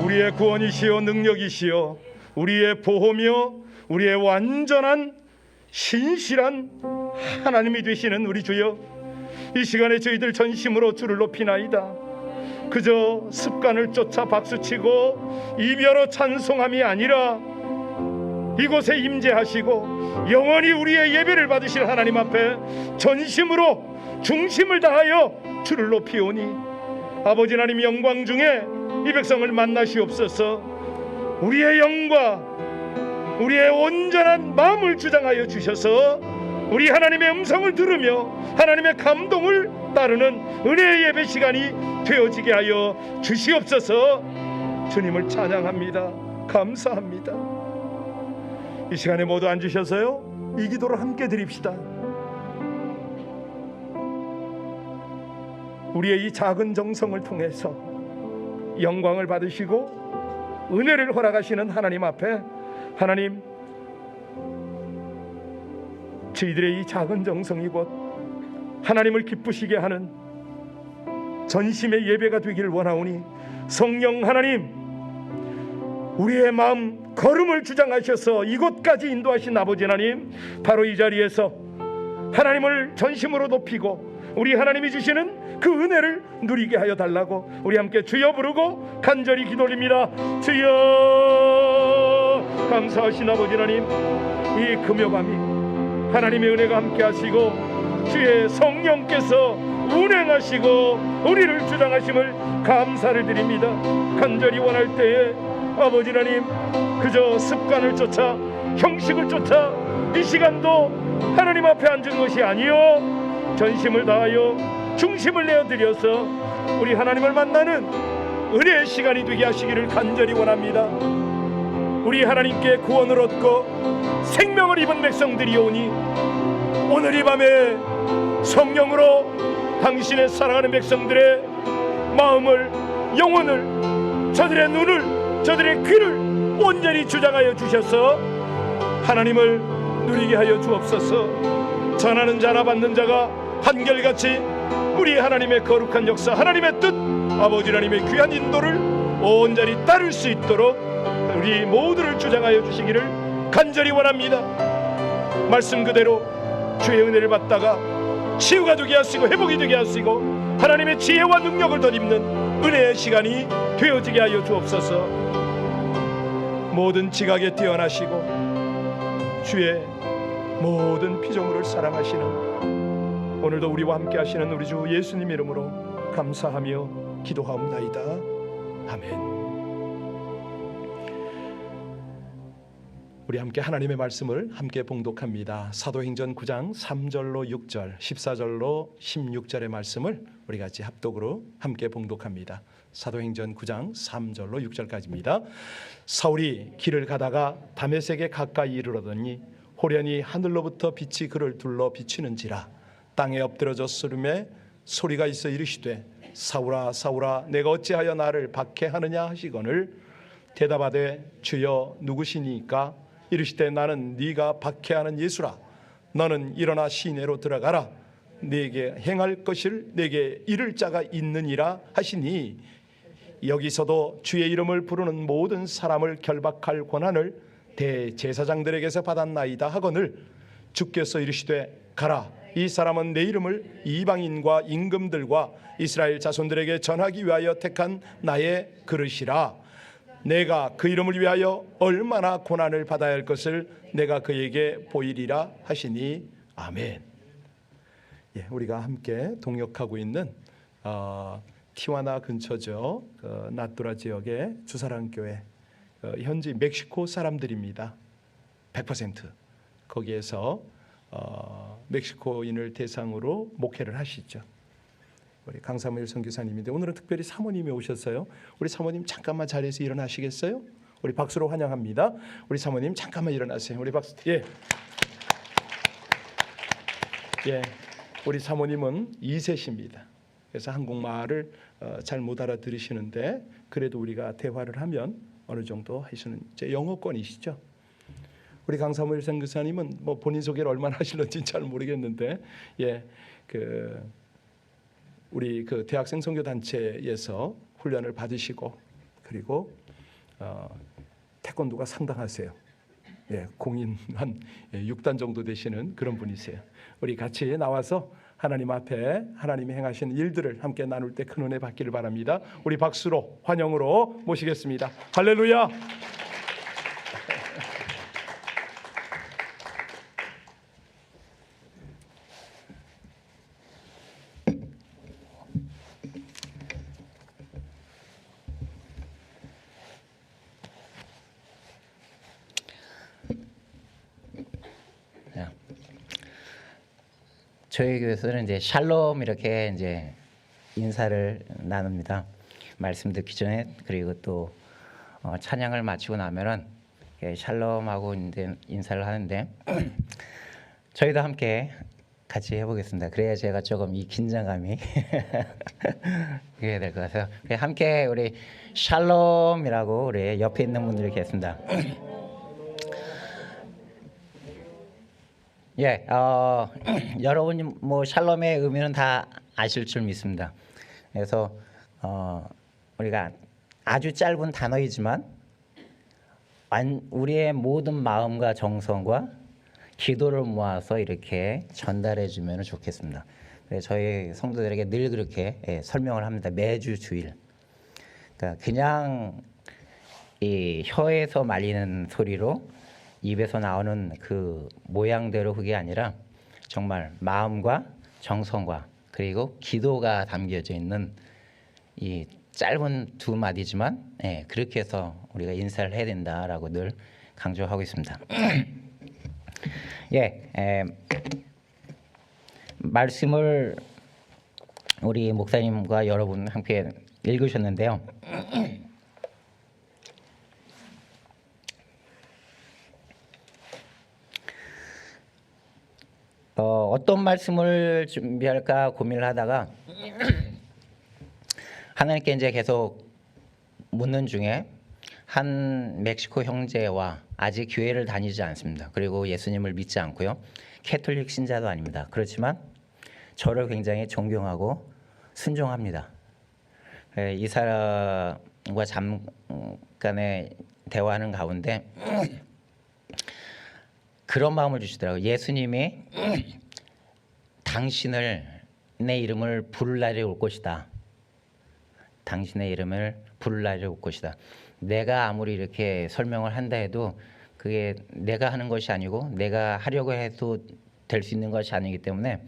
우리의 구원이시요 능력이시요 우리의 보호며 우리의 완전한 신실한 하나님이 되시는 우리 주여, 이 시간에 저희들 전심으로 주를 높이나이다. 그저 습관을 쫓아 박수치고 이별어 찬송함이 아니라 이곳에 임재하시고 영원히 우리의 예배를 받으실 하나님 앞에 전심으로 중심을 다하여 주를 높이오니, 아버지 하나님 영광 중에 이 백성을 만나시옵소서. 우리의 영과 우리의 온전한 마음을 주장하여 주셔서 우리 하나님의 음성을 들으며 하나님의 감동을 따르는 은혜의 예배 시간이 되어지게 하여 주시옵소서. 주님을 찬양합니다. 감사합니다. 이 시간에 모두 앉으셔서요, 이 기도를 함께 드립시다. 우리의 이 작은 정성을 통해서 영광을 받으시고 은혜를 허락하시는 하나님 앞에, 하나님, 저희들의 이 작은 정성이 곧 하나님을 기쁘시게 하는 전심의 예배가 되기를 원하오니, 성령 하나님, 우리의 마음 걸음을 주장하셔서 이곳까지 인도하신 아버지 하나님, 바로 이 자리에서 하나님을 전심으로 높이고 우리 하나님이 주시는 그 은혜를 누리게 하여 달라고 우리 함께 주여 부르고 간절히 기도드립니다. 주여. 감사하신 아버지 하나님, 이 금요밤이 하나님의 은혜가 함께 하시고 주의 성령께서 운행하시고 우리를 주장하심을 감사를 드립니다. 간절히 원할 때에 아버지 하나님, 그저 습관을 쫓아 형식을 쫓아 이 시간도 하나님 앞에 앉은 것이 아니요, 전심을 다하여 중심을 내어드려서 우리 하나님을 만나는 은혜의 시간이 되게 하시기를 간절히 원합니다. 우리 하나님께 구원을 얻고 생명을 입은 백성들이 오니, 오늘 이 밤에 성령으로 당신의 사랑하는 백성들의 마음을, 영혼을, 저들의 눈을, 저들의 귀를 온전히 주장하여 주셔서 하나님을 누리게 하여 주옵소서. 전하는 자나 받는 자가 한결같이 우리 하나님의 거룩한 역사, 하나님의 뜻, 아버지 하나님의 귀한 인도를 온전히 따를 수 있도록 우리 모두를 주장하여 주시기를 간절히 원합니다. 말씀 그대로 주의 은혜를 받다가 치유가 되게 하시고 회복이 되게 하시고 하나님의 지혜와 능력을 덧입는 은혜의 시간이 되어지게 하여 주옵소서. 모든 지각에 뛰어나시고 주의 모든 피조물을 사랑하시는, 오늘도 우리와 함께 하시는 우리 주 예수님 이름으로 감사하며 기도하옵나이다. 아멘. 우리 함께 하나님의 말씀을 함께 봉독합니다. 사도행전 9장 3절로 6절, 14절로 16절의 말씀을 우리 같이 합독으로 함께 봉독합니다. 사도행전 9장 3절로 6절까지입니다. 사울이 길을 가다가 다메섹에 가까이 이르러더니 호련히 하늘로부터 빛이 그를 둘러 비치는지라. 땅에 엎드러져 쓰름에 소리가 있어 이르시되 사울아 사울아 내가 어찌하여 나를 박해하느냐 하시거늘 대답하되 주여 누구시니까? 이르시되 나는 네가 박해하는 예수라. 너는 일어나 시내로 들어가라. 네게 행할 것을 네게 이를 자가 있느니라 하시니, 여기서도 주의 이름을 부르는 모든 사람을 결박할 권한을 대제사장들에게서 받았나이다 하거늘 주께서 이르시되 가라. 이 사람은 내 이름을 이방인과 임금들과 이스라엘 자손들에게 전하기 위하여 택한 나의 그릇이라. 내가 그 이름을 위하여 얼마나 고난을 받아야 할 것을 내가 그에게 보이리라 하시니. 아멘. 예, 우리가 함께 동역하고 있는 티와나 근처죠. 나뚜라 지역의 주사랑교회, 현지 멕시코 사람들입니다. 100% 거기에서 멕시코인을 대상으로 목회를 하시죠. 우리 강사무일 선교사님인데 오늘은 특별히 사모님이 오셨어요. 우리 사모님 잠깐만 자리에서 일어나시겠어요? 우리 박수로 환영합니다. 우리 사모님 잠깐만 일어나세요. 우리 박수. 예. 예. 우리 사모님은 2세십니다. 그래서 한국말을 잘 못 알아들으시는데 그래도 우리가 대화를 하면 어느 정도 하시는 이제 영어권이시죠. 우리 강사무일 선교사님은 뭐 본인 소개를 얼마나 하실는지 잘 모르겠는데, 예, 우리 대학생 선교 단체에서 훈련을 받으시고 그리고 태권도가 상당하세요. 예, 공인 한 6단 정도 되시는 그런 분이세요. 우리 같이 나와서 하나님 앞에 하나님이 행하신 일들을 함께 나눌 때 큰 은혜 받기를 바랍니다. 우리 박수로 환영으로 모시겠습니다. 할렐루야. 저희 교회에서는 이제 샬롬 이렇게 이제 인사를 나눕니다. 말씀 듣기 전에, 그리고 또 찬양을 마치고 나면은 샬롬하고 이제 인사를 하는데 저희도 함께 같이 해보겠습니다. 그래야 제가 조금 이 긴장감이 이게 될 것 같아요. 함께 우리 샬롬이라고 우리 옆에 있는 분들이 계십니다. 예, 여러분이 뭐 샬롬의 의미는 다 아실 줄 믿습니다. 그래서 우리가 아주 짧은 단어이지만 우리의 모든 마음과 정성과 기도를 모아서 이렇게 전달해 주면 좋겠습니다. 그래서 저희 성도들에게 늘 그렇게 설명을 합니다. 매주 주일. 그러니까 그냥 이 혀에서 말리는 소리로 입에서 나오는 그 모양대로 그게 아니라 정말 마음과 정성과 그리고 기도가 담겨져 있는 이 짧은 두 마디지만 그렇게 해서 우리가 인사를 해야 된다라고 늘 강조하고 있습니다. 말씀을 우리 목사님과 여러분 함께 읽으셨는데요. 어떤 말씀을 준비할까 고민을 하다가 하나님께 이제 계속 묻는 중에 한 멕시코 형제와 아직 교회를 다니지 않습니다. 그리고 예수님을 믿지 않고요. 캐톨릭 신자도 아닙니다. 그렇지만 저를 굉장히 존경하고 순종합니다. 이 사람과 잠깐의 대화하는 가운데 그런 마음을 주시더라고요. 예수님이 당신을 내 이름을 부를 날이 올 것이다. 당신의 이름을 부를 날이 올 것이다. 내가 아무리 이렇게 설명을 한다 해도 그게 내가 하는 것이 아니고 내가 하려고 해도 될 수 있는 것이 아니기 때문에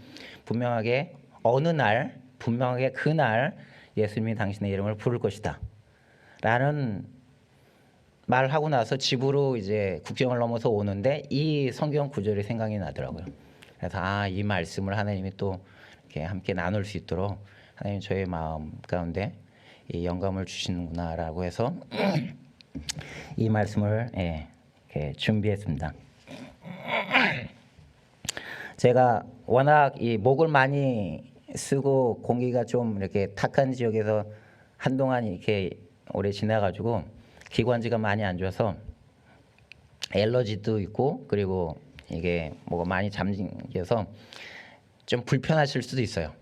분명하게 어느 날, 분명하게 그날 예수님이 당신의 이름을 부를 것이다. 라는 말하고 나서 집으로 이제 국경을 넘어서 오는데 이 성경 구절이 생각이 나더라고요. 그래서 이 말씀을 하나님이 또 이렇게 함께 나눌 수 있도록 하나님 저의 마음 가운데 이 영감을 주시는구나라고 해서 이 말씀을 이렇게 준비했습니다. 제가 워낙 이 목을 많이 쓰고 공기가 좀 이렇게 탁한 지역에서 한동안 이렇게 오래 지나가지고 기관지가 많이 안 좋아서 엘러지도 있고 그리고 이게 뭐가 많이 잠겨서 좀 불편하실 수도 있어요.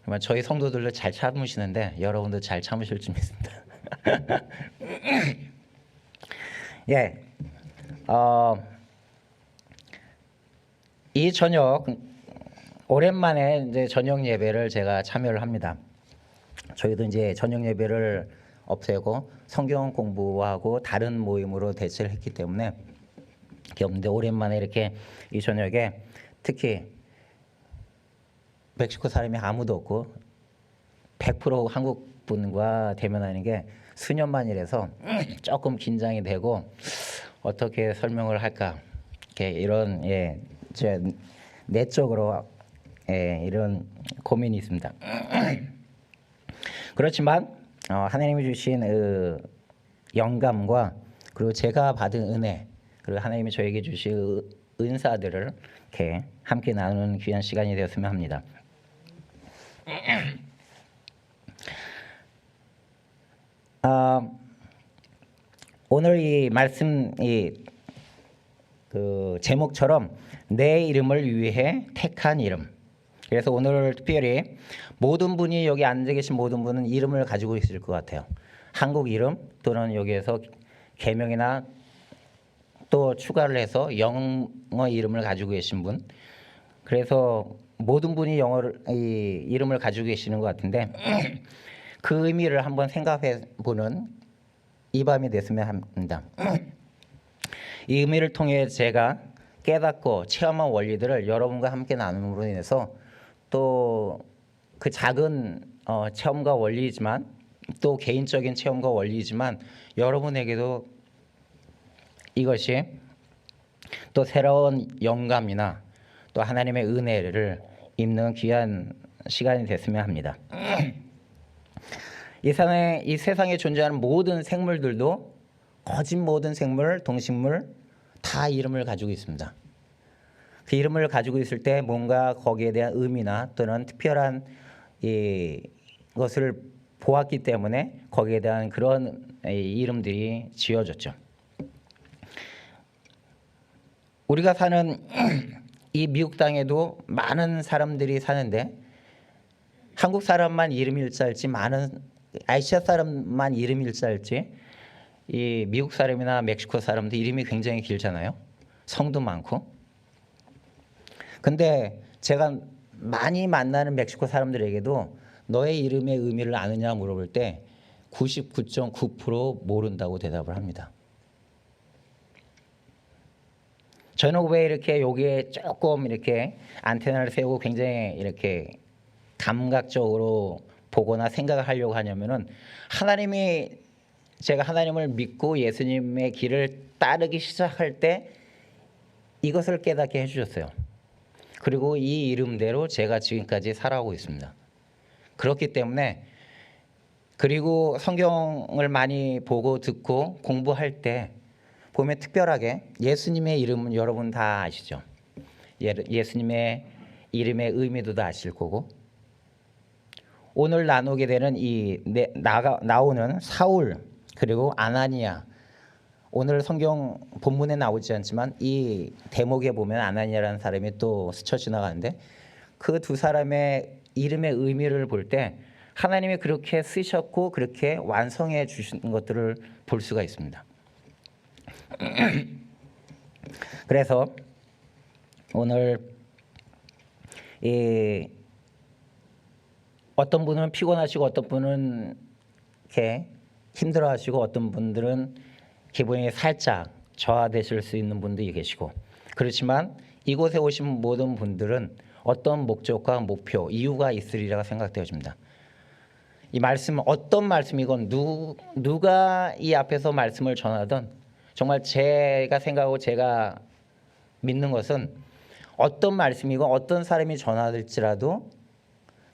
그러면 저희 성도들도 잘 참으시는데 여러분도 잘 참으실 줄 믿습니다. 이 저녁 오랜만에 이제 저녁 예배를 제가 참여를 합니다. 저희도 이제 저녁 예배를 없애고 성경 공부하고 다른 모임으로 대체를 했기 때문에 없는데 오랜만에 이렇게 이 저녁에 특히 멕시코 사람이 아무도 없고 100% 한국 분과 대면하는 게 수년 만이라서 조금 긴장이 되고 어떻게 설명을 할까 이렇게 이런 제 내적으로 이런 고민이 있습니다. 그렇지만 하나님이 주신 영감과 그리고 제가 받은 은혜 그리고 하나님이 저에게 주신 은사들을 이렇게 함께 나누는 귀한 시간이 되었으면 합니다. 오늘 이 말씀 그 제목처럼 내 이름을 위해 택한 이름. 그래서 오늘 특별히 모든 분이 여기 앉아 계신 모든 분은 이름을 가지고 있을 것 같아요. 한국 이름 또는 여기에서 개명이나 또 추가를 해서 영어 이름을 가지고 계신 분, 그래서 모든 분이 이 이름을 가지고 계시는 것 같은데 그 의미를 한번 생각해 보는 이 밤이 됐으면 합니다. 이 의미를 통해 제가 깨닫고 체험한 원리들을 여러분과 함께 나눔으로 인해서 또 그 작은 체험과 원리이지만 또 개인적인 체험과 원리이지만 여러분에게도 이것이 또 새로운 영감이나 또 하나님의 은혜를 입는 귀한 시간이 됐으면 합니다. 이 세상에 존재하는 모든 생물들도 거짓 모든 생물, 동식물 다 이름을 가지고 있습니다. 그 이름을 가지고 있을 때 뭔가 거기에 대한 의미나 또는 특별한 것을 보았기 때문에 거기에 대한 그런 이름들이 지어졌죠. 우리가 사는 이 미국 땅에도 많은 사람들이 사는데 한국 사람만 이름 일자일지 많은 아시아 사람만 이름 일자일지 이 미국 사람이나 멕시코 사람도 이름이 굉장히 길잖아요. 성도 많고. 근데 제가 많이 만나는 멕시코 사람들에게도 너의 이름의 의미를 아느냐 물어볼 때 99.9% 모른다고 대답을 합니다. 저는 왜 이렇게 여기에 조금 이렇게 안테나를 세우고 굉장히 이렇게 감각적으로 보거나 생각을 하려고 하냐면은 제가 하나님을 믿고 예수님의 길을 따르기 시작할 때 이것을 깨닫게 해주셨어요. 그리고 이 이름대로 제가 지금까지 살아오고 있습니다. 그렇기 때문에 그리고 성경을 많이 보고 듣고 공부할 때 보면 특별하게 예수님의 이름은 여러분 다 아시죠? 예수님의 이름의 의미도 다 아실 거고 오늘 나누게 되는 나오는 사울 그리고 아나니아 오늘 성경 본문에 나오지 않지만 이 대목에 보면 아나니아라는 사람이 또 스쳐 지나가는데 그 두 사람의 이름의 의미를 볼 때 하나님이 그렇게 쓰셨고 그렇게 완성해 주신 것들을 볼 수가 있습니다. 그래서 오늘 어떤 분은 피곤하시고 어떤 분은 이렇게 힘들어하시고 어떤 분들은 기분이 살짝 저하되실 수 있는 분들이 계시고 그렇지만 이곳에 오신 모든 분들은 어떤 목적과 목표, 이유가 있으리라 생각되어집니다. 이 말씀은 어떤 말씀이건 누가 이 앞에서 말씀을 전하든 정말 제가 생각하고 제가 믿는 것은 어떤 말씀이고 어떤 사람이 전하될지라도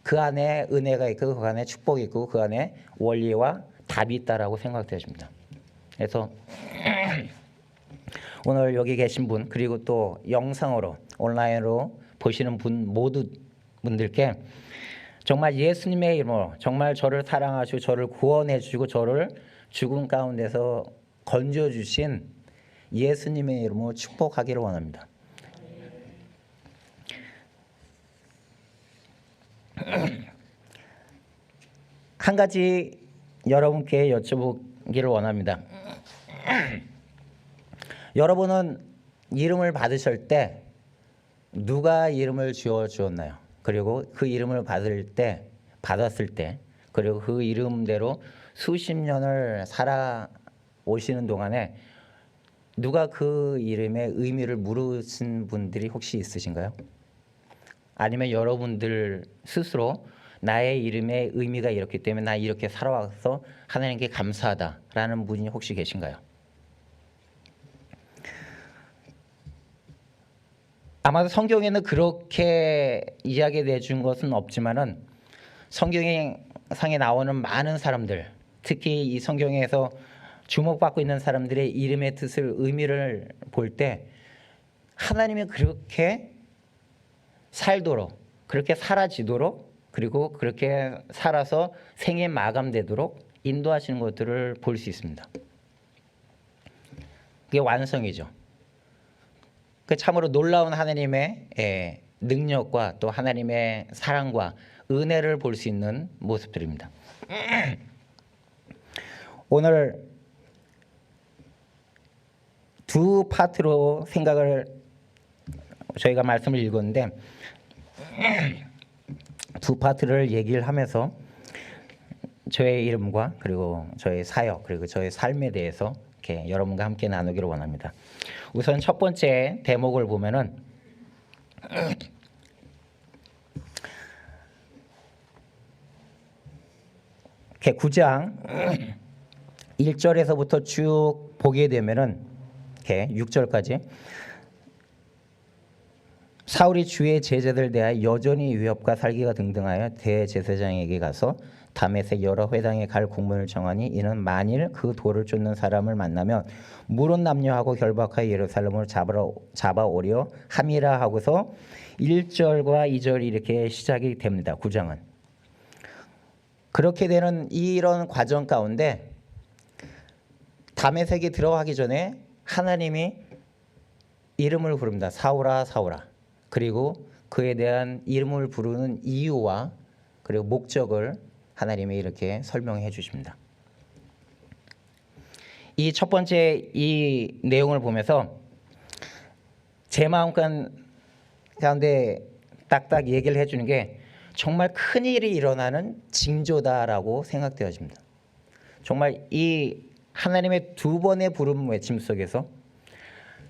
그 안에 은혜가 있고 그 안에 축복이 있고 그 안에 원리와 답이 있다라고 생각되어집니다. 그래서 오늘 여기 계신 분 그리고 또 영상으로 온라인으로 보시는 분들께 정말 예수님의 이름으로 정말 저를 사랑하시고 저를 구원해 주시고 저를 죽음 가운데서 건져 주신 예수님의 이름으로 축복하기를 원합니다. 한 가지 여러분께 여쭤보기를 원합니다. 여러분은 이름을 받으실 때 누가 이름을 지어 주었나요? 그리고 그 이름을 받았을 때 그리고 그 이름대로 수십 년을 살아오시는 동안에 누가 그 이름의 의미를 물으신 분들이 혹시 있으신가요? 아니면 여러분들 스스로 나의 이름의 의미가 이렇기 때문에 나 이렇게 살아와서 하나님께 감사하다라는 분이 혹시 계신가요? 아마도 성경에는 그렇게 이야기해 준 것은 없지만은 성경상에 나오는 많은 사람들, 특히 이 성경에서 주목받고 있는 사람들의 이름의 뜻을 의미를 볼 때 하나님이 그렇게 살도록, 그렇게 사라지도록, 그리고 그렇게 살아서 생에 마감되도록 인도하시는 것들을 볼 수 있습니다. 그게 완성이죠. 그 참으로 놀라운 하나님의 능력과 또 하나님의 사랑과 은혜를 볼 수 있는 모습들입니다. 오늘 두 파트로 생각을 저희가 말씀을 읽었는데 두 파트를 얘기를 하면서 저의 이름과 그리고 저의 사역 그리고 저의 삶에 대해서 이렇게 여러분과 함께 나누기를 원합니다. 우선 첫 번째 대목을 보면은 이렇게 9장 1절에서부터 쭉 보게 되면은 이렇게 6절까지 사울이 주의 제자들 대하여 여전히 위협과 살기가 등등하여 대제사장에게 가서 다메섹 여러 회당에 갈 공문을 정하니 이는 만일 그 돌을 쫓는 사람을 만나면 물은 남녀하고 결박하여 예루살렘을 잡아오려 함이라 하고서 1절과 2절이 이렇게 시작이 됩니다. 9장은. 그렇게 되는 이런 과정 가운데 다메섹에 들어가기 전에 하나님이 이름을 부릅니다. 사울아 사울아. 그리고 그에 대한 이름을 부르는 이유와 그리고 목적을 하나님이 이렇게 설명해 주십니다. 이 첫 번째 이 내용을 보면서 제 마음 가운데 딱딱 얘기를 해주는 게 정말 큰일이 일어나는 징조다라고 생각되어집니다. 정말 이 하나님의 두 번의 부름 외침 속에서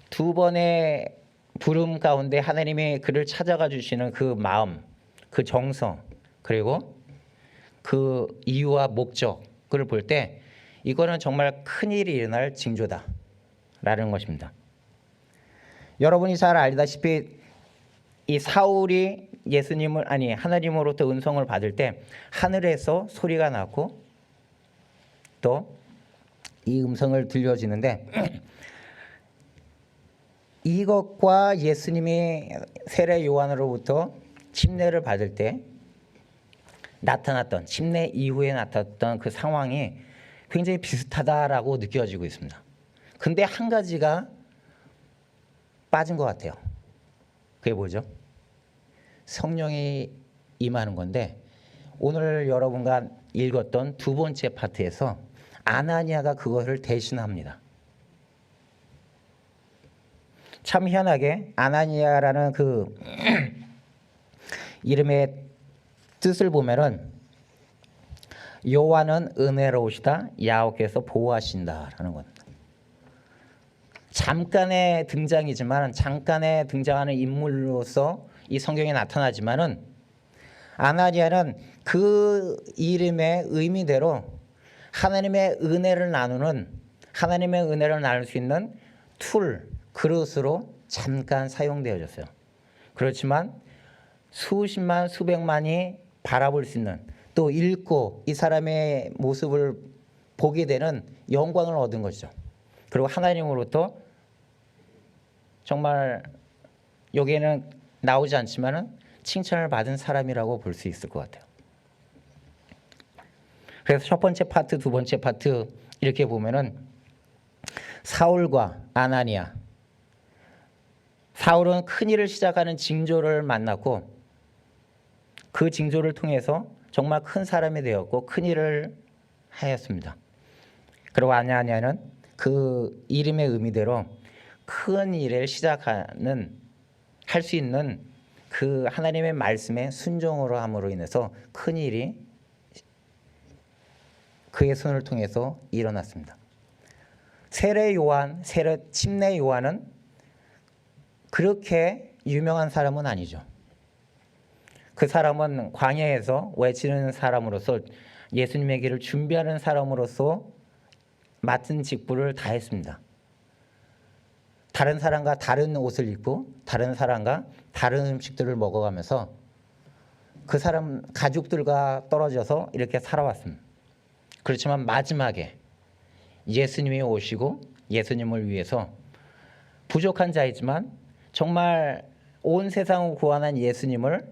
두 번의 부름 가운데 하나님이 그를 찾아가 주시는 그 마음, 그 정성, 그리고 그 이유와 목적을 볼 때 이거는 정말 큰일이 일어날 징조다라는 것입니다. 여러분이 잘 알다시피 이 사울이 하나님으로부터 음성을 받을 때 하늘에서 소리가 났고 또 이 음성을 들려지는데 이것과 예수님이 세례 요한으로부터 침례를 받을 때 나타났던 침례 이후에 나타났던 그 상황이 굉장히 비슷하다라고 느껴지고 있습니다. 근데 한 가지가 빠진 것 같아요. 그게 뭐죠? 성령이 임하는 건데 오늘 여러분과 읽었던 두 번째 파트에서 아나니아가 그것을 대신합니다. 참 희한하게 아나니아라는 그 이름의 뜻을 보면은 여호와는 은혜로우시다 야곱께서 보호하신다라는 겁니다. 잠깐의 등장이지만 잠깐의 등장하는 인물로서 이 성경에 나타나지만은 아나니아는 그 이름의 의미대로 하나님의 은혜를 나눌 수 있는 그릇으로 잠깐 사용되어졌어요. 그렇지만 수십만 수백만이 바라볼 수 있는 또 읽고 이 사람의 모습을 보게 되는 영광을 얻은 것이죠. 그리고 하나님으로부터 정말 여기에는 나오지 않지만은 칭찬을 받은 사람이라고 볼 수 있을 것 같아요. 그래서 첫 번째 파트, 두 번째 파트 이렇게 보면은 사울과 아나니아. 사울은 큰 일을 시작하는 징조를 만났고 그 징조를 통해서 정말 큰 사람이 되었고 큰 일을 하였습니다. 그리고 아나니아는 그 이름의 의미대로 큰 일을 할 수 있는 그 하나님의 말씀에 순종으로 함으로 인해서 큰 일이 그의 손을 통해서 일어났습니다. 침례 요한은 그렇게 유명한 사람은 아니죠. 그 사람은 광야에서 외치는 사람으로서 예수님의 길을 준비하는 사람으로서 맡은 직분을 다했습니다. 다른 사람과 다른 옷을 입고 다른 사람과 다른 음식들을 먹어가면서 그 사람 가족들과 떨어져서 이렇게 살아왔습니다. 그렇지만 마지막에 예수님이 오시고 예수님을 위해서 부족한 자이지만 정말 온 세상을 구원한 예수님을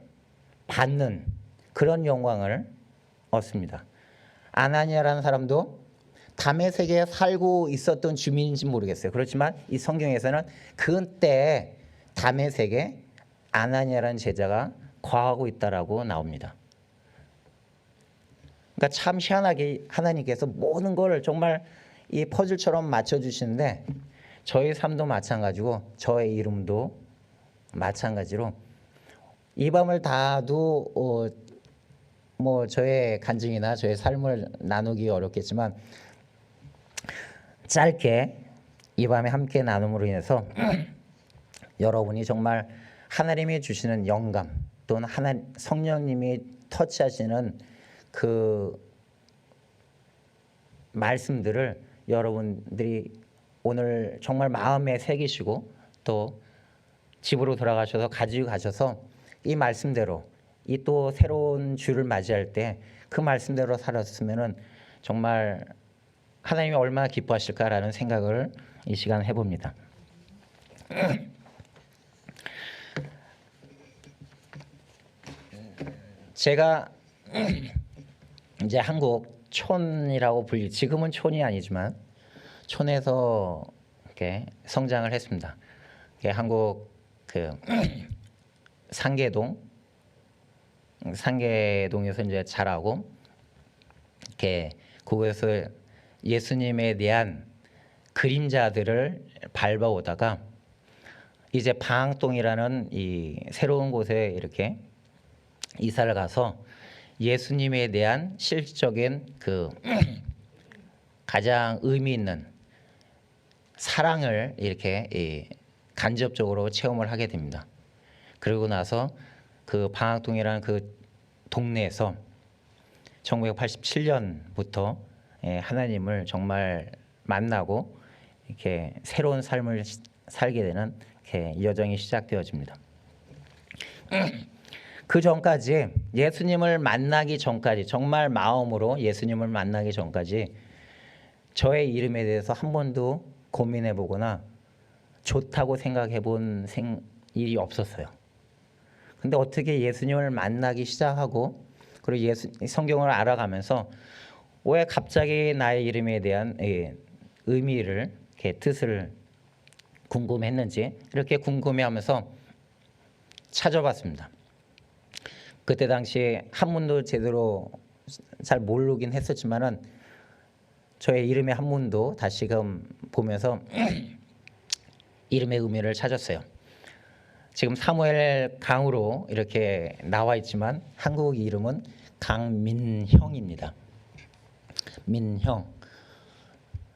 받는 그런 영광을 얻습니다. 아나니아라는 사람도 다메섹에 살고 있었던 주민인지 모르겠어요. 그렇지만 이 성경에서는 그때 다메섹에 아나니아라는 제자가 거하고 있다라고 나옵니다. 그러니까 참 희한하게 하나님께서 모든 걸 정말 이 퍼즐처럼 맞춰주시는데 저의 삶도 마찬가지고 저의 이름도 마찬가지로 이 밤을 다도 뭐 저의 간증이나 저의 삶을 나누기 어렵겠지만 짧게 이 밤에 함께 나눔으로 인해서 여러분이 정말 하나님이 주시는 영감 또는 성령님이 터치하시는 그 말씀들을 여러분들이 오늘 정말 마음에 새기시고 또 집으로 돌아가셔서 가지고 가셔서 이 말씀대로 이 또 새로운 주를 맞이할 때 그 말씀대로 살았으면은 정말 하나님이 얼마나 기뻐하실까라는 생각을 이 시간 해봅니다. 제가 이제 한국 촌이라고 지금은 촌이 아니지만 촌에서 이렇게 성장을 했습니다. 한국 그 상계동에서 이제 자라고 이렇게 그곳에서 예수님에 대한 그림자들을 밟아오다가 이제 방학동이라는 이 새로운 곳에 이렇게 이사를 가서 예수님에 대한 실질적인 그 가장 의미 있는 사랑을 이렇게 간접적으로 체험을 하게 됩니다. 그러고 나서 그 방학동이라는 그 동네에서 1987년부터 하나님을 정말 만나고 이렇게 새로운 삶을 살게 되는 이렇게 여정이 시작되어집니다. 그 전까지 예수님을 만나기 전까지 정말 마음으로 예수님을 만나기 전까지 저의 이름에 대해서 한 번도 고민해 보거나 좋다고 생각해 본 일이 없었어요. 근데 어떻게 예수님을 만나기 시작하고 그리고 성경을 알아가면서 왜 갑자기 나의 이름에 대한 의미를 이렇게 뜻을 궁금했는지 이렇게 궁금해하면서 찾아봤습니다. 그때 당시에 한문도 제대로 잘 모르긴 했었지만은 저의 이름의 한문도 다시금 보면서 이름의 의미를 찾았어요. 지금 사무엘 강으로 이렇게 나와 있지만 한국 이름은 강민형입니다. 민형.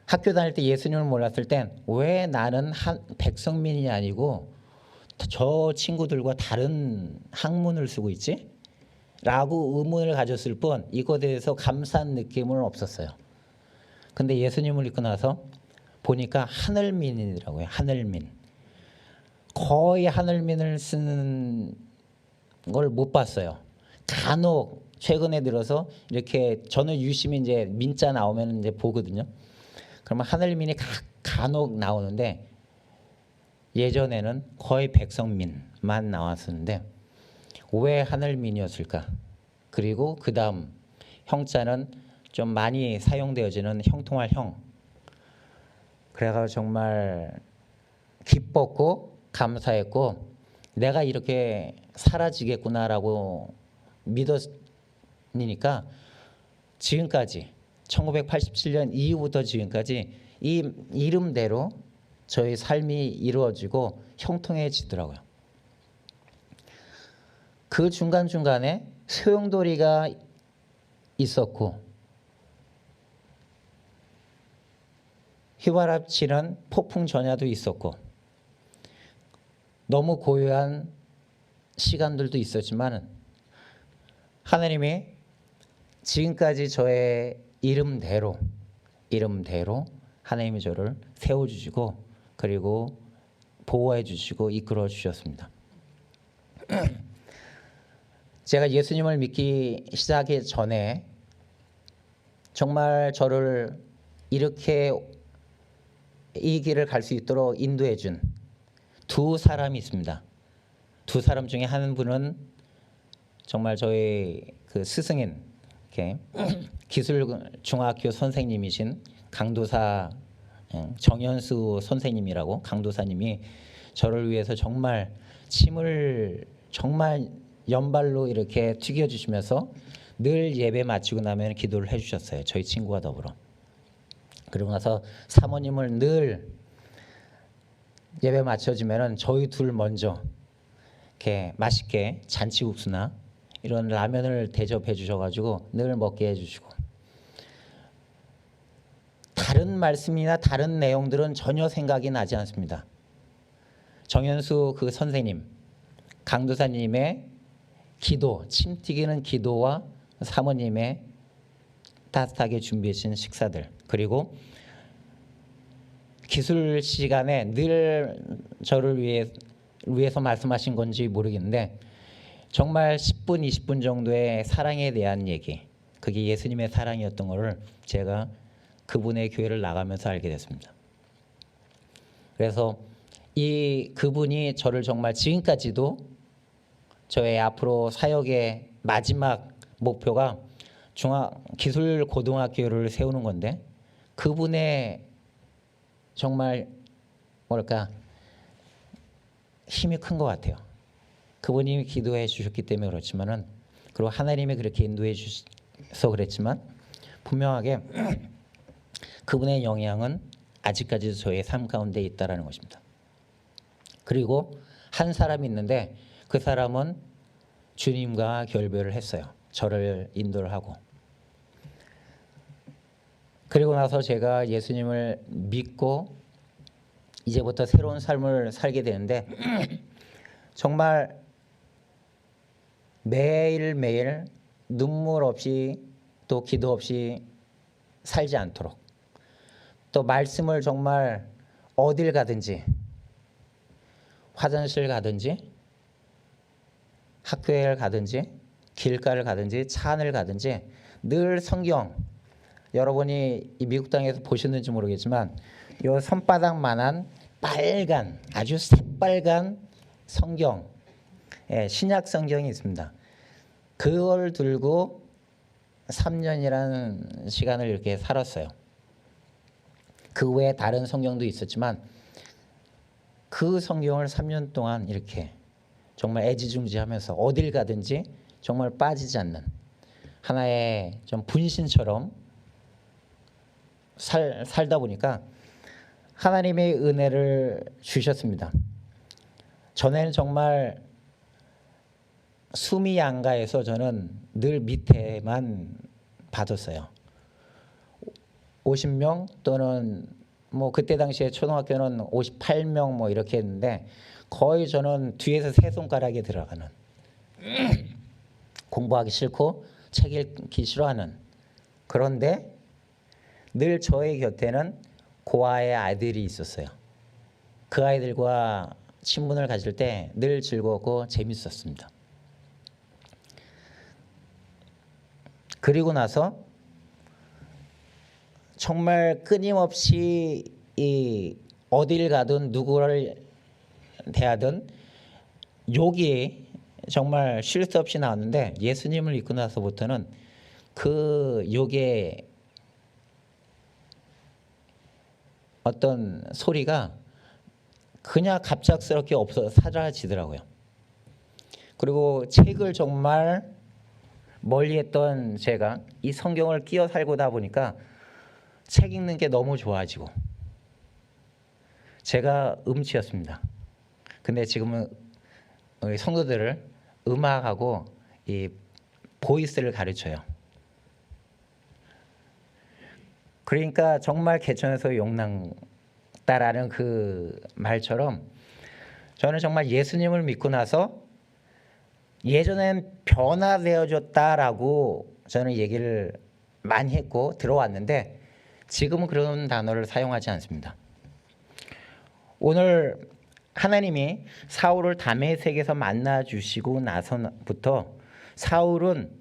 학교 다닐 때 예수님을 몰랐을 땐 왜 나는 백성민이 아니고 저 친구들과 다른 학문을 쓰고 있지? 라고 의문을 가졌을 뿐 이것에 대해서 감사한 느낌은 없었어요. 근데 예수님을 믿고 나서 보니까 하늘민이더라고요. 하늘민. 거의 하늘민을 쓰는 걸 못 봤어요. 간혹 최근에 들어서 이렇게 저는 유심히 이제 민자 나오면 이제 보거든요. 그러면 하늘민이 간혹 나오는데 예전에는 거의 백성민만 나왔었는데 왜 하늘민이었을까? 그리고 그 다음 형자는 좀 많이 사용되어지는 형통할 형. 그래가지고 정말 기뻤고 감사했고 내가 이렇게 사라지겠구나라고 믿었으니까 지금까지 1987년 이후부터 지금까지 이 이름대로 저의 삶이 이루어지고 형통해지더라고요. 그 중간중간에 소용돌이가 있었고 휘바람치는 폭풍 전야도 있었고 너무 고요한 시간들도 있었지만 하나님이 지금까지 저의 이름대로 하나님이 저를 세워주시고 그리고 보호해 주시고 이끌어 주셨습니다. 제가 예수님을 믿기 시작하기 전에 정말 저를 이렇게 이 길을 갈 수 있도록 인도해 준 두 사람이 있습니다. 두 사람 중에 한 분은 정말 저의 그 스승인 기술중학교 선생님이신 강도사 정현수 선생님이라고 강도사님이 저를 위해서 정말 침을 정말 연발로 이렇게 튀겨주시면서 늘 예배 마치고 나면 기도를 해주셨어요. 저희 친구와 더불어. 그러고 나서 사모님을 늘 예배 마쳐지면은 저희 둘 먼저 이렇게 맛있게 잔치국수나 이런 라면을 대접해 주셔가지고 늘 먹게 해주시고, 다른 말씀이나 다른 내용들은 전혀 생각이 나지 않습니다. 정현수 그 선생님, 강도사님의 기도, 침 튀기는 기도와 사모님의 따뜻하게 준비해 주신 식사들, 그리고 기술 시간에 늘 저를 위해서 말씀하신 건지 모르겠는데 정말 10분, 20분 정도의 사랑에 대한 얘기, 그게 예수님의 사랑이었던 것을 제가 그분의 교회를 나가면서 알게 됐습니다. 그래서 그분이 저를 정말 지금까지도 저의 앞으로 사역의 마지막 목표가 기술고등학교를 세우는 건데, 그분의 정말 힘이 큰 것 같아요. 그분이 기도해 주셨기 때문에 그렇지만은, 그리고 하나님이 그렇게 인도해 주셔서 그랬지만 분명하게 그분의 영향은 아직까지도 저의 삶 가운데 있다라는 것입니다. 그리고 한 사람이 있는데 그 사람은 주님과 결별을 했어요. 저를 인도를 하고. 그리고 나서 제가 예수님을 믿고 이제부터 새로운 삶을 살게 되는데 정말 매일매일 눈물 없이 또 기도 없이 살지 않도록, 또 말씀을 정말 어딜 가든지, 화장실 가든지 학교에 가든지 길가를 가든지 차 안을 가든지 늘 성경, 여러분이 이 미국 땅에서 보셨는지 모르겠지만 이 손바닥만한 빨간, 아주 새빨간 성경, 신약 성경이 있습니다. 그걸 들고 3년이라는 시간을 이렇게 살았어요. 그 외에 다른 성경도 있었지만 그 성경을 3년 동안 이렇게 정말 애지중지하면서 어딜 가든지 정말 빠지지 않는 하나의 좀 분신처럼 살다 보니까 하나님의 은혜를 주셨습니다. 전에는 정말 숨이 안 가해서 저는 늘 밑에만 받았어요. 50명 또는 뭐 그때 당시에 초등학교는 58명 뭐 이렇게 했는데 거의 저는 뒤에서 세 손가락에 들어가는, 공부하기 싫고 책 읽기 싫어하는, 그런데 늘 저의 곁에는 고아의 아이들이 있었어요. 그 아이들과 친분을 가질 때 늘 즐거웠고 재밌었습니다. 그리고 나서 정말 끊임없이 어딜 가든 누구를 대하든 욕이 정말 쉴 새 없이 나왔는데, 예수님을 믿고 나서부터는 그 욕의 어떤 소리가 그냥 갑작스럽게 사라지더라고요. 그리고 책을 정말 멀리했던 제가 이 성경을 끼어 살고다 보니까 책 읽는 게 너무 좋아지고, 제가 음치였습니다. 근데 지금은 우리 성도들을 음악하고 이 보이스를 가르쳐요. 그러니까 정말 개천에서 용난다라는 그 말처럼 저는 정말 예수님을 믿고 나서 예전엔 변화되어졌다라고 저는 얘기를 많이 했고 들어왔는데 지금은 그런 단어를 사용하지 않습니다. 오늘 하나님이 사울을 다메섹에서 만나 주시고 나서부터 사울은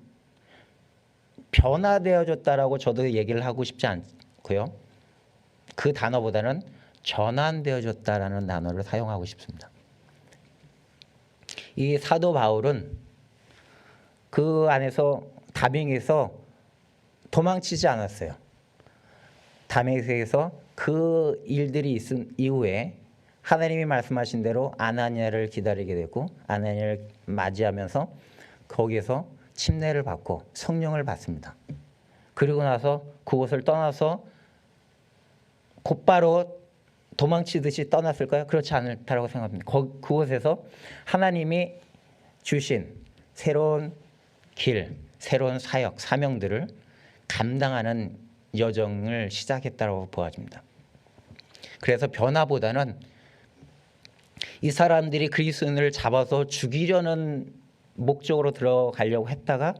변화되어졌다라고 저도 얘기를 하고 싶지 않고요. 그 단어보다는 전환되어졌다라는 단어를 사용하고 싶습니다. 이 사도 바울은 그 안에서 다메섹에서 도망치지 않았어요. 다메섹에서 그 일들이 있은 이후에 하나님이 말씀하신 대로 아나니아를 기다리게 되고 아나니아를 맞이하면서 거기에서 침례를 받고 성령을 받습니다. 그리고 나서 그곳을 떠나서 곧바로 도망치듯이 떠났을까요? 그렇지 않다고 생각합니다. 그곳에서 하나님이 주신 새로운 길, 새로운 사역, 사명들을 감당하는 여정을 시작했다고 보아집니다. 그래서 변화보다는 이 사람들이 그리스도인을 잡아서 죽이려는 목적으로 들어가려고 했다가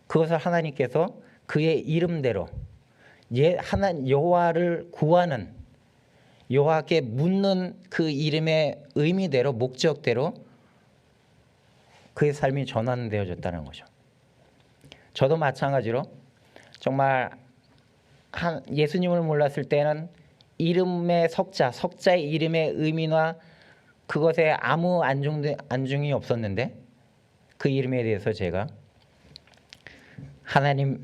그것을 하나님께서 그의 이름대로 여호와를 구하는, 여호와께 묻는 그 이름의 의미대로, 목적대로 그의 삶이 전환되어졌다는 거죠. 저도 마찬가지로 정말 예수님을 몰랐을 때는 이름의 석자의 이름의 의미나 그것에 아무 안중이 없었는데 그 이름에 대해서 제가 하나님의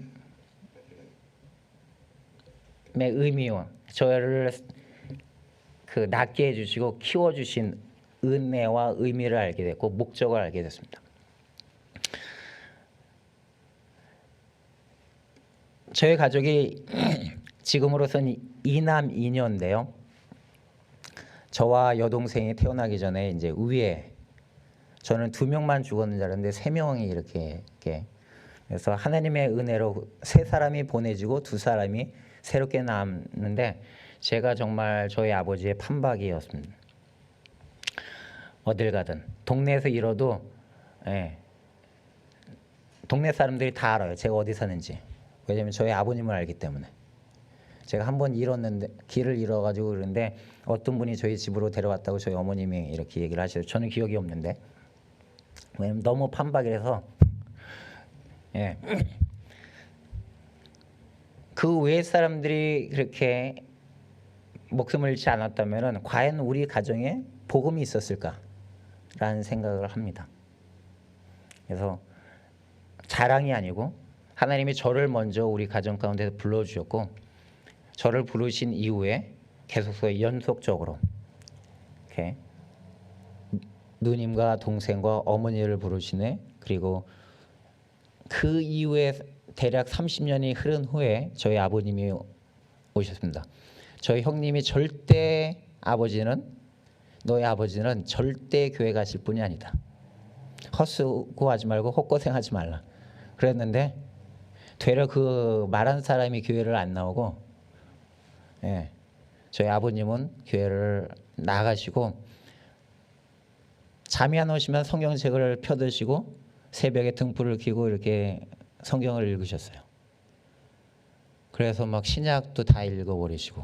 의미와 저를 낳게 해주시고 키워주신 은혜와 의미를 알게 됐고 목적을 알게 됐습니다. 저희 가족이 지금으로선 2남 2녀인데요. 저와 여동생이 태어나기 전에 이제 위에 저는 2명만 죽었는 줄 알았는데 3명이 이렇게 그래서 하나님의 은혜로 3사람이 보내지고 2사람이 새롭게 남는데 제가 정말 저희 아버지의 판박이었습니다. 어딜 가든 동네에서 잃어도 동네 사람들이 다 알아요. 제가 어디 사는지. 왜냐하면 저희 아버님을 알기 때문에. 제가 한 번 잃었는데 길을 잃어가지고 그러는데 어떤 분이 저희 집으로 데려왔다고 저희 어머님이 이렇게 얘기를 하셔서 저는 기억이 없는데 왜냐면 너무 판박이라서 그 외의 사람들이 그렇게 목숨을 잃지 않았다면 과연 우리 가정에 복음이 있었을까라는 생각을 합니다. 그래서 자랑이 아니고 하나님이 저를 먼저 우리 가정 가운데 불러주셨고 저를 부르신 이후에 계속해서 연속적으로 이렇게 누님과 동생과 어머니를 부르시네. 그리고 그 이후에 대략 30년이 흐른 후에 저희 아버님이 오셨습니다. 저희 형님이 너희 아버지는 절대 교회 가실 분이 아니다. 헛수고하지 말고 헛고생하지 말라. 그랬는데 되려 그 말한 사람이 교회를 안 나오고 저희 아버님은 교회를 나가시고 잠이 안 오시면 성경책을 펴드시고 새벽에 등불을 켜고 이렇게 성경을 읽으셨어요. 그래서 막 신약도 다 읽어버리시고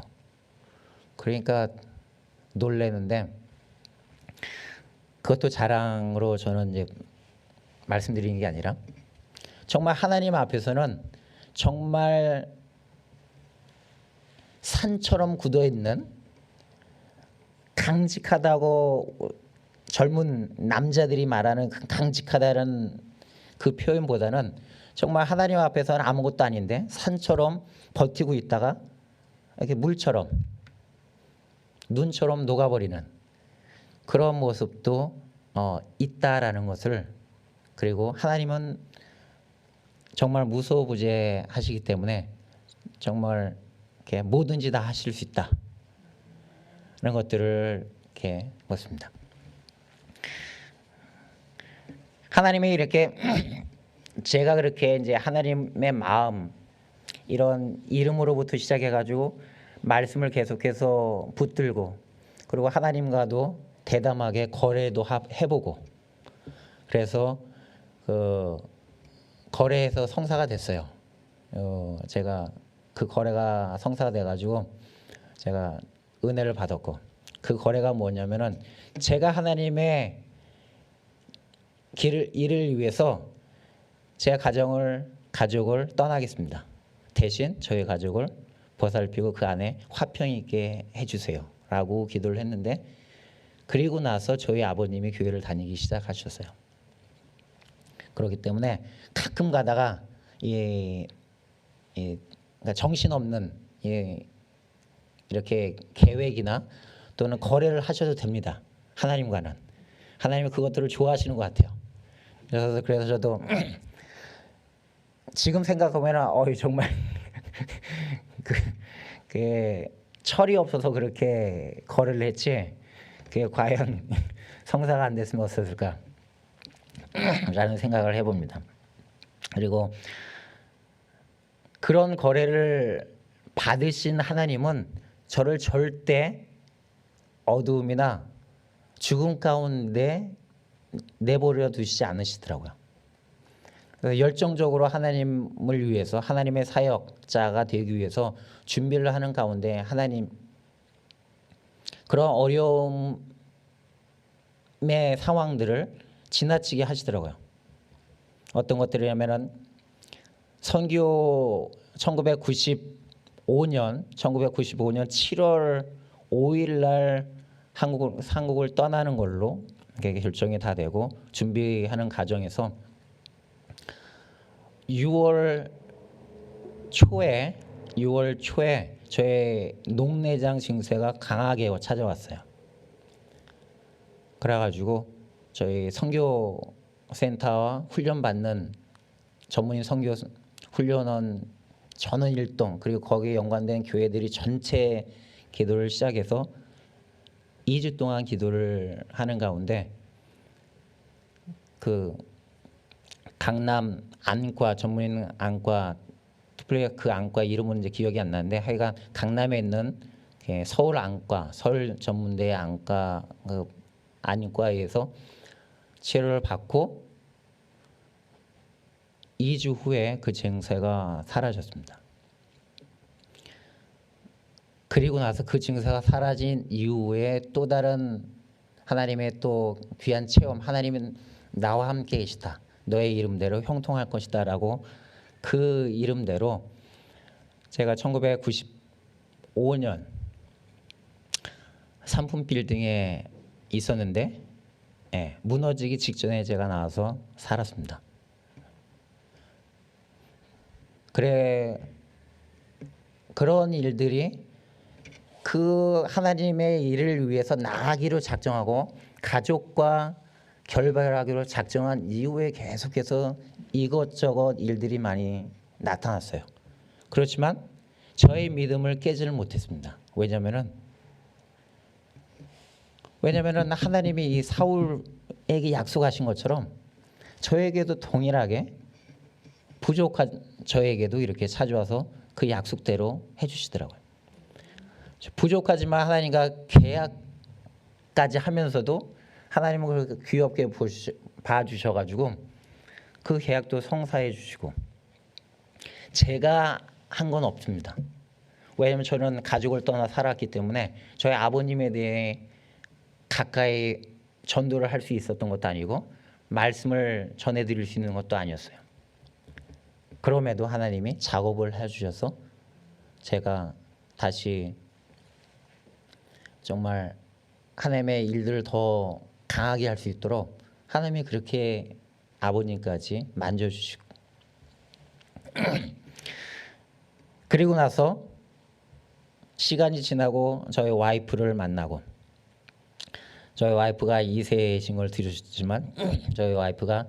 그러니까 놀래는데 그것도 자랑으로 저는 이제 말씀드리는 게 아니라 정말 하나님 앞에서는 정말 산처럼 굳어있는 강직하다고 젊은 남자들이 말하는 강직하다는 그 표현보다는 정말 하나님 앞에서는 아무것도 아닌데 산처럼 버티고 있다가 이렇게 물처럼 눈처럼 녹아버리는 그런 모습도 있다라는 것을 그리고 하나님은 정말 무소부재하시기 때문에 정말 이렇게 뭐든지 다 하실 수 있다. 그런 것들을 이렇게 보습니다. 하나님이 이렇게 제가 그렇게 이제 하나님의 마음 이런 이름으로부터 시작해가지고 말씀을 계속해서 붙들고 그리고 하나님과도 대담하게 거래도 해보고 그래서 그 거래해서 성사가 됐어요. 제가 그 거래가 성사가 돼가지고 제가 은혜를 받았고 그 거래가 뭐냐면은 제가 하나님의 일을 위해서 제 가족을 떠나겠습니다. 대신 저희 가족을 보살피고 그 안에 화평 있게 해주세요 라고 기도를 했는데 그리고 나서 저희 아버님이 교회를 다니기 시작하셨어요. 그렇기 때문에 가끔 가다가 그러니까 정신없는 이렇게 계획이나 또는 거래를 하셔도 됩니다. 하나님과는. 하나님은 그것들을 좋아하시는 것 같아요. 그래서 저도 지금 생각하면 정말 그, 그 철이 없어서 그렇게 거래를 했지 그게 과연 성사가 안 됐으면 어땠을까 라는 생각을 해봅니다. 그리고 그런 거래를 받으신 하나님은 저를 절대 어두움이나 죽음 가운데 내버려 두시지 않으시더라고요. 그래서 열정적으로 하나님을 위해서 하나님의 사역자가 되기 위해서 준비를 하는 가운데 하나님 그런 어려움의 상황들을 지나치게 하시더라고요. 어떤 것들이냐면은 선교 1995년 7월 5일 날 한국을 떠나는 걸로 결정이 다 되고 준비하는 과정에서 6월 초에 저의 녹내장 증세가 강하게 찾아왔어요. 그래가지고 저희 선교센터와 훈련받는 전문인 선교 훈련원 전원 일동 그리고 거기에 연관된 교회들이 전체 기도를 시작해서 2주 동안 기도를 하는 가운데 그 강남 안과 전문인 안과 특별히 그 안과 이름은 이제 기억이 안 나는데 하여간 강남에 있는 서울 안과 서울 전문대 안과 그 안과에서 치료를 받고 2주 후에 그 증세가 사라졌습니다. 그리고 나서 그 증세가 사라진 이후에 또 다른 하나님의 또 귀한 체험, 하나님은 나와 함께 계시다. 너의 이름대로 형통할 것이다 라고 그 이름대로 제가 1995년 삼품 빌딩에 있었는데 무너지기 직전에 제가 나와서 살았습니다. 그런 일들이 그 하나님의 일을 위해서 나아가기로 작정하고 가족과 결별하기로 작정한 이후에 계속해서 이것저것 일들이 많이 나타났어요. 그렇지만 저의 믿음을 깨지를 못했습니다. 왜냐하면은 하나님이 이 사울에게 약속하신 것처럼 저에게도 동일하게 부족한 저에게도 이렇게 찾아와서 그 약속대로 해주시더라고요. 부족하지만 하나님과 계약까지 하면서도 하나님은 그렇게 귀엽게 봐주셔가지고 그 계약도 성사해 주시고 제가 한 건 없습니다. 왜냐하면 저는 가족을 떠나 살았기 때문에 저희 아버님에 대해 가까이 전도를 할 수 있었던 것도 아니고 말씀을 전해드릴 수 있는 것도 아니었어요. 그럼에도 하나님이 작업을 해주셔서 제가 다시 정말 하나님의 일들을 더 강하게 할 수 있도록 하나님이 그렇게 아버님까지 만져주시고 그리고 나서 시간이 지나고 저희 와이프를 만나고 저희 와이프가 2세이신 걸 들으셨지만 저희 와이프가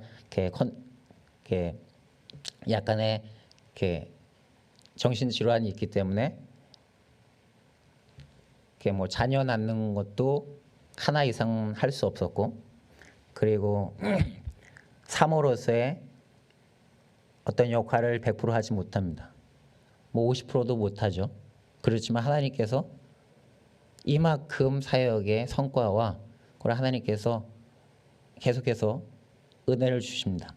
약간의 정신질환이 있기 때문에 뭐 자녀 낳는 것도 하나 이상 할 수 없었고 그리고 사모로서의 어떤 역할을 100% 하지 못합니다. 뭐 50%도 못하죠. 그렇지만 하나님께서 이만큼 사역의 성과와 그걸 하나님께서 계속해서 은혜를 주십니다.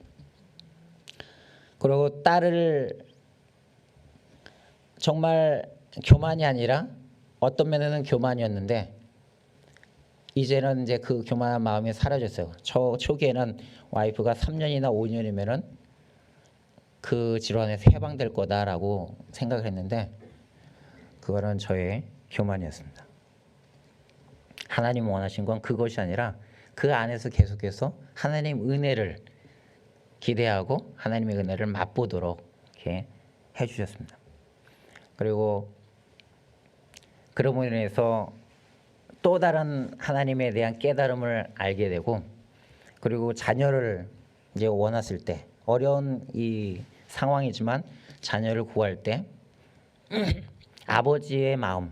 그리고 딸을 정말 교만이 아니라 어떤 면에는 교만이었는데 이제는 이제 그 교만한 마음이 사라졌어요. 초기에는 와이프가 3년이나 5년이면은 그 질환에서 해방될 거다라고 생각을 했는데 그거는 저의 교만이었습니다. 하나님 원하신 건 그것이 아니라 그 안에서 계속해서 하나님 은혜를 기대하고 하나님의 은혜를 맛보도록 이렇게 해주셨습니다. 그리고 그로 인해서 또 다른 하나님에 대한 깨달음을 알게 되고 그리고 자녀를 이제 원했을 때 어려운 이 상황이지만 자녀를 구할 때 아버지의 마음,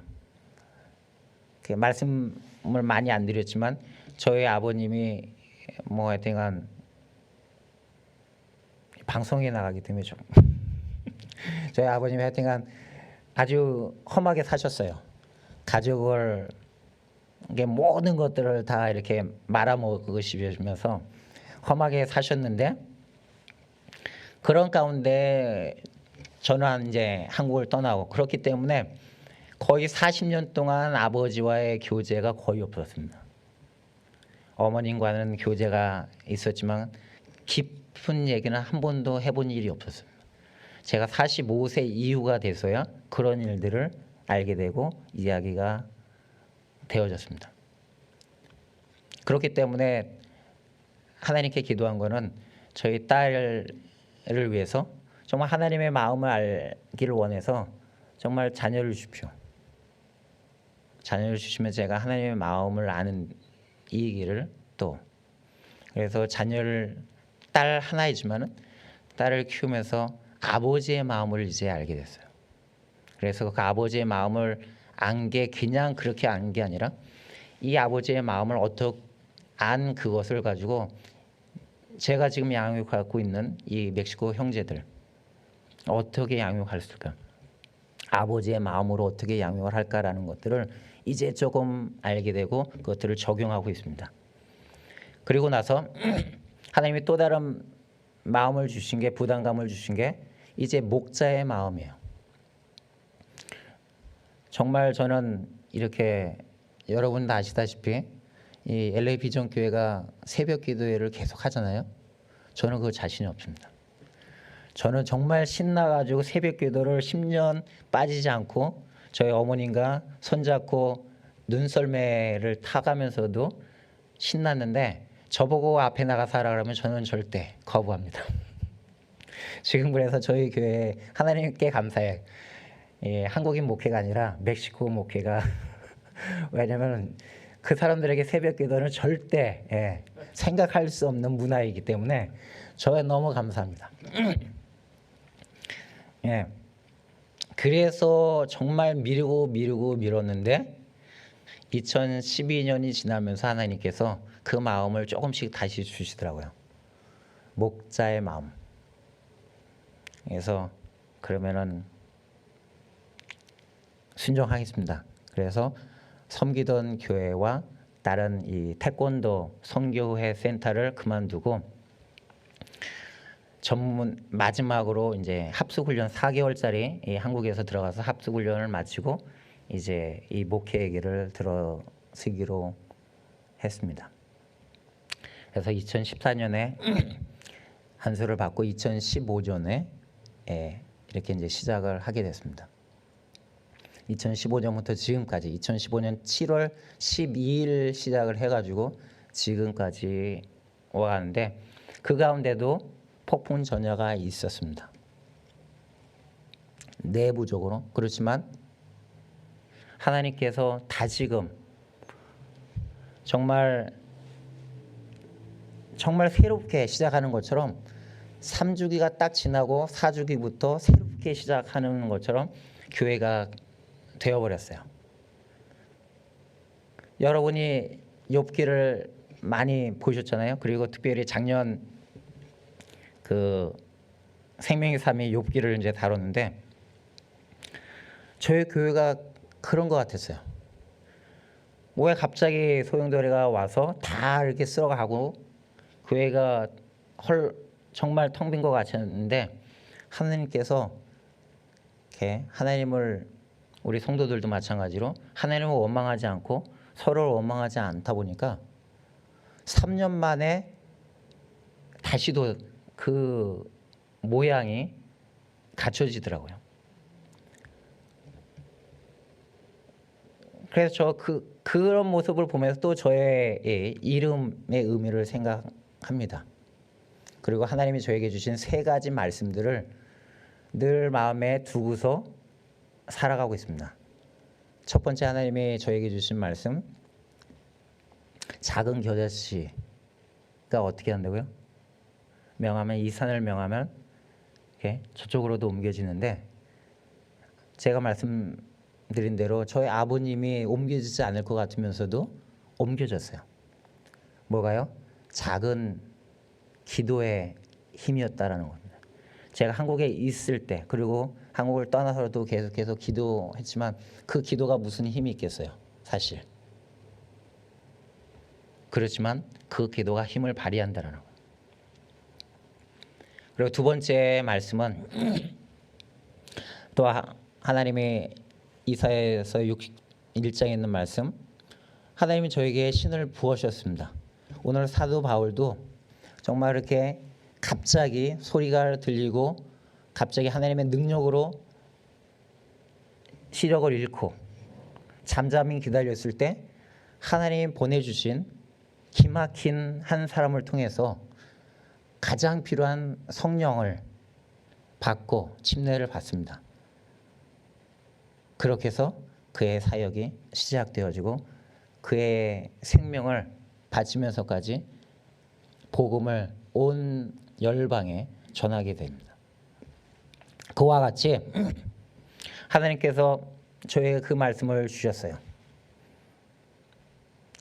그 말씀을 많이 안 드렸지만 저희 아버님이 뭐 하여튼간 방송에 나가기 때문에 좀 저희 아버님이 하여튼간 아주 험하게 사셨어요. 가족을 이게 모든 것들을 다 이렇게 말아먹으시면서 험하게 사셨는데 그런 가운데 저는 이제 한국을 떠나고 그렇기 때문에 거의 40년 동안 아버지와의 교제가 거의 없었습니다. 어머님과는 교제가 있었지만 깊은 얘기는 한 번도 해본 일이 없었습니다. 제가 45세 이후가 돼서야 그런 일들을 알게 되고 이야기가 되어졌습니다. 그렇기 때문에 하나님께 기도한 거는 저희 딸을 위해서 정말 하나님의 마음을 알기를 원해서 정말 자녀를 주십시오. 자녀를 주시면 제가 하나님의 마음을 아는 이 길을 또 그래서 자녀를 딸 하나이지만은 딸을 키우면서 아버지의 마음을 이제 알게 됐어요. 그래서 그 아버지의 마음을 안 게 그냥 그렇게 안 게 아니라 이 아버지의 마음을 어떻게 안 그것을 가지고 제가 지금 양육하고 있는 이 멕시코 형제들 어떻게 양육할 수 있을까? 아버지의 마음으로 어떻게 양육을 할까라는 것들을 이제 조금 알게 되고 그것들을 적용하고 있습니다. 그리고 나서 하나님이 또 다른 마음을 주신 게 부담감을 주신 게 이제 목자의 마음이에요. 정말 저는 이렇게 여러분 다 아시다시피 이 LA 비전 교회가 새벽 기도회를 계속 하잖아요. 저는 그 자신이 없습니다. 저는 정말 신나가지고 새벽 기도를 10년 빠지지 않고 저희 어머님과 손잡고 눈썰매를 타가면서도 신났는데 저보고 앞에 나가서 하라 그러면 저는 절대 거부합니다. 지금 그래서 저희 교회 하나님께 감사해. 예, 한국인 목회가 아니라 멕시코 목회가 왜냐하면 그 사람들에게 새벽 기도는 절대 생각할 수 없는 문화이기 때문에 저에 너무 감사합니다. 예, 그래서 정말 미뤘는데 2012년이 지나면서 하나님께서 그 마음을 조금씩 다시 주시더라고요. 목자의 마음. 그래서 그러면은 순종하겠습니다. 그래서 섬기던 교회와 다른 이 태권도 선교회 센터를 그만두고 전문 마지막으로 이제 합숙훈련 4개월짜리 이 한국에서 들어가서 합숙훈련을 마치고 이제 이 목회의 길을 들어서기로 했습니다. 그래서 2014년에 안수를 받고 2015년에 이렇게 이제 시작을 하게 됐습니다. 2015년부터 지금까지 2015년 7월 12일 시작을 해가지고 지금까지 와가는데 그 가운데도 폭풍 전야가 있었습니다. 내부적으로 그렇지만 하나님께서 다시금 정말 새롭게 시작하는 것처럼 3주기가 딱 지나고 4주기부터 새롭게 시작하는 것처럼 교회가 되어버렸어요. 여러분이 욥기를 많이 보셨잖아요. 그리고 특별히 작년 그 생명의 삶의 욥기를 이제 다뤘는데 저희 교회가 그런 것 같았어요. 왜 갑자기 소용돌이가 와서 다 이렇게 쓸어가고 교회가 정말 텅 빈 것 같았는데 하나님께서 이렇게 하나님을 우리 성도들도 마찬가지로 하나님을 원망하지 않고 서로를 원망하지 않다 보니까 3년 만에 다시도 그 모양이 갖춰지더라고요. 그래서 저 그런 모습을 보면서 또 저의 이름의 의미를 생각합니다. 그리고 하나님이 저에게 주신 3가지 말씀들을 늘 마음에 두고서 살아가고 있습니다. 첫 번째 하나님이 저에게 주신 말씀, 작은 겨자씨가 어떻게 한다고요? 명하면 이 산을 명하면 이렇게 저쪽으로도 옮겨지는데 제가 말씀드린 대로 저희 아버님이 옮겨지지 않을 것 같으면서도 옮겨졌어요. 뭐가요? 작은 기도의 힘이었다라는 겁니다. 제가 한국에 있을 때 그리고 한국을 떠나서도 계속해서 기도했지만 그 기도가 무슨 힘이 있겠어요? 사실. 그렇지만 그 기도가 힘을 발휘한다라는 거예요. 그리고 두 번째 말씀은 또 하나님이 이사야서 1장에 있는 말씀, 하나님이 저에게 신을 부으셨습니다. 오늘 사도 바울도 정말 이렇게 갑자기 소리가 들리고 갑자기 하나님의 능력으로 시력을 잃고 잠잠히 기다렸을 때 하나님이 보내주신 기막힌 한 사람을 통해서 가장 필요한 성령을 받고 침례를 받습니다. 그렇게 해서 그의 사역이 시작되어지고 그의 생명을 바치면서까지 복음을 온 열방에 전하게 됩니다. 그와 같이 하나님께서 저에게 그 말씀을 주셨어요.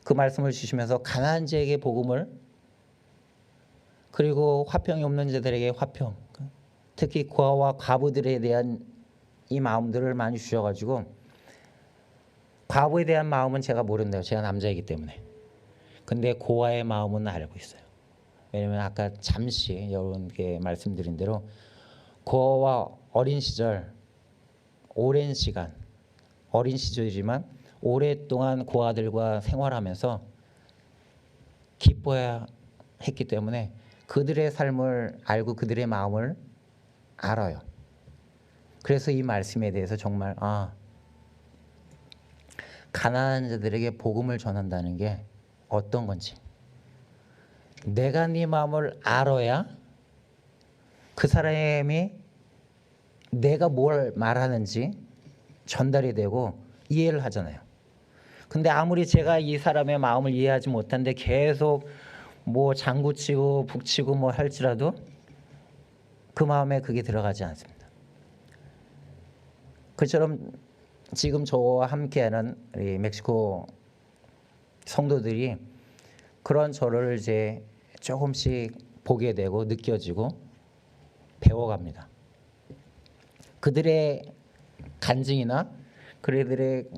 그 말씀을 주시면서 가난한 자에게 복음을, 그리고 화평이 없는 자들에게 화평, 특히 고아와 과부들에 대한 이 마음들을 많이 주셔가지고, 과부에 대한 마음은 제가 모른대요. 제가 남자이기 때문에. 근데 고아의 마음은 알고 있어요. 왜냐하면 아까 잠시 여러분께 말씀드린 대로 고아와 어린 시절, 오랜 시간, 어린 시절이지만 오랫동안 고아들과 생활하면서 기뻐야 했기 때문에 그들의 삶을 알고 그들의 마음을 알아요. 그래서 이 말씀에 대해서 정말 가난한 자들에게 복음을 전한다는 게 어떤 건지, 내가 네 마음을 알아야 그 사람이 내가 뭘 말하는지 전달이 되고 이해를 하잖아요. 근데 아무리 제가 이 사람의 마음을 이해하지 못하는데 계속 뭐 장구치고 북치고 뭐 할지라도 그 마음에 그게 들어가지 않습니다. 그처럼 지금 저와 함께하는 우리 멕시코 성도들이 그런 저를 이제 조금씩 보게 되고 느껴지고 배워갑니다. 그들의 간증이나 그들의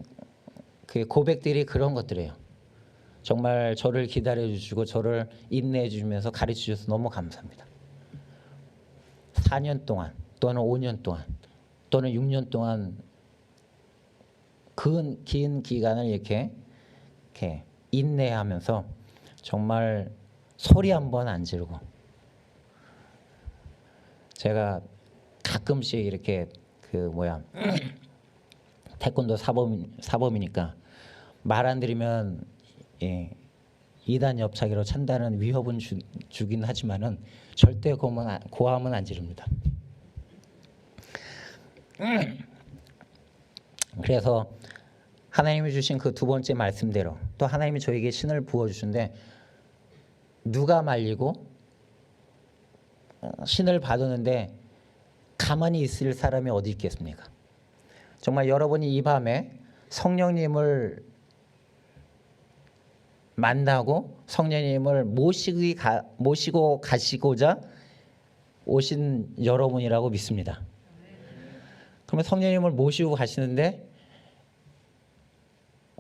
그 고백들이 그런 것들이에요. 정말 저를 기다려 주시고 저를 인내해 주시면서 가르쳐 주셔서 너무 감사합니다. 4년 동안 또는 5년 동안 또는 6년 동안 긴 기간을 이렇게 인내하면서 정말 소리 한번 안 지르고, 제가 가끔씩 이렇게 태권도 사범이니까 말 안 들으면 이단 옆차기로 찬다는 위협은 주긴 하지만은 절대 고함은 안 지릅니다. 그래서 하나님이 주신 그 두 번째 말씀대로 또 하나님이 저에게 신을 부어주신데, 누가 말리고 신을 받았는데 가만히 있을 사람이 어디 있겠습니까? 정말 여러분이 이 밤에 성령님을 만나고 성령님을 모시고 가시고자 오신 여러분이라고 믿습니다. 그러면 성령님을 모시고 가시는데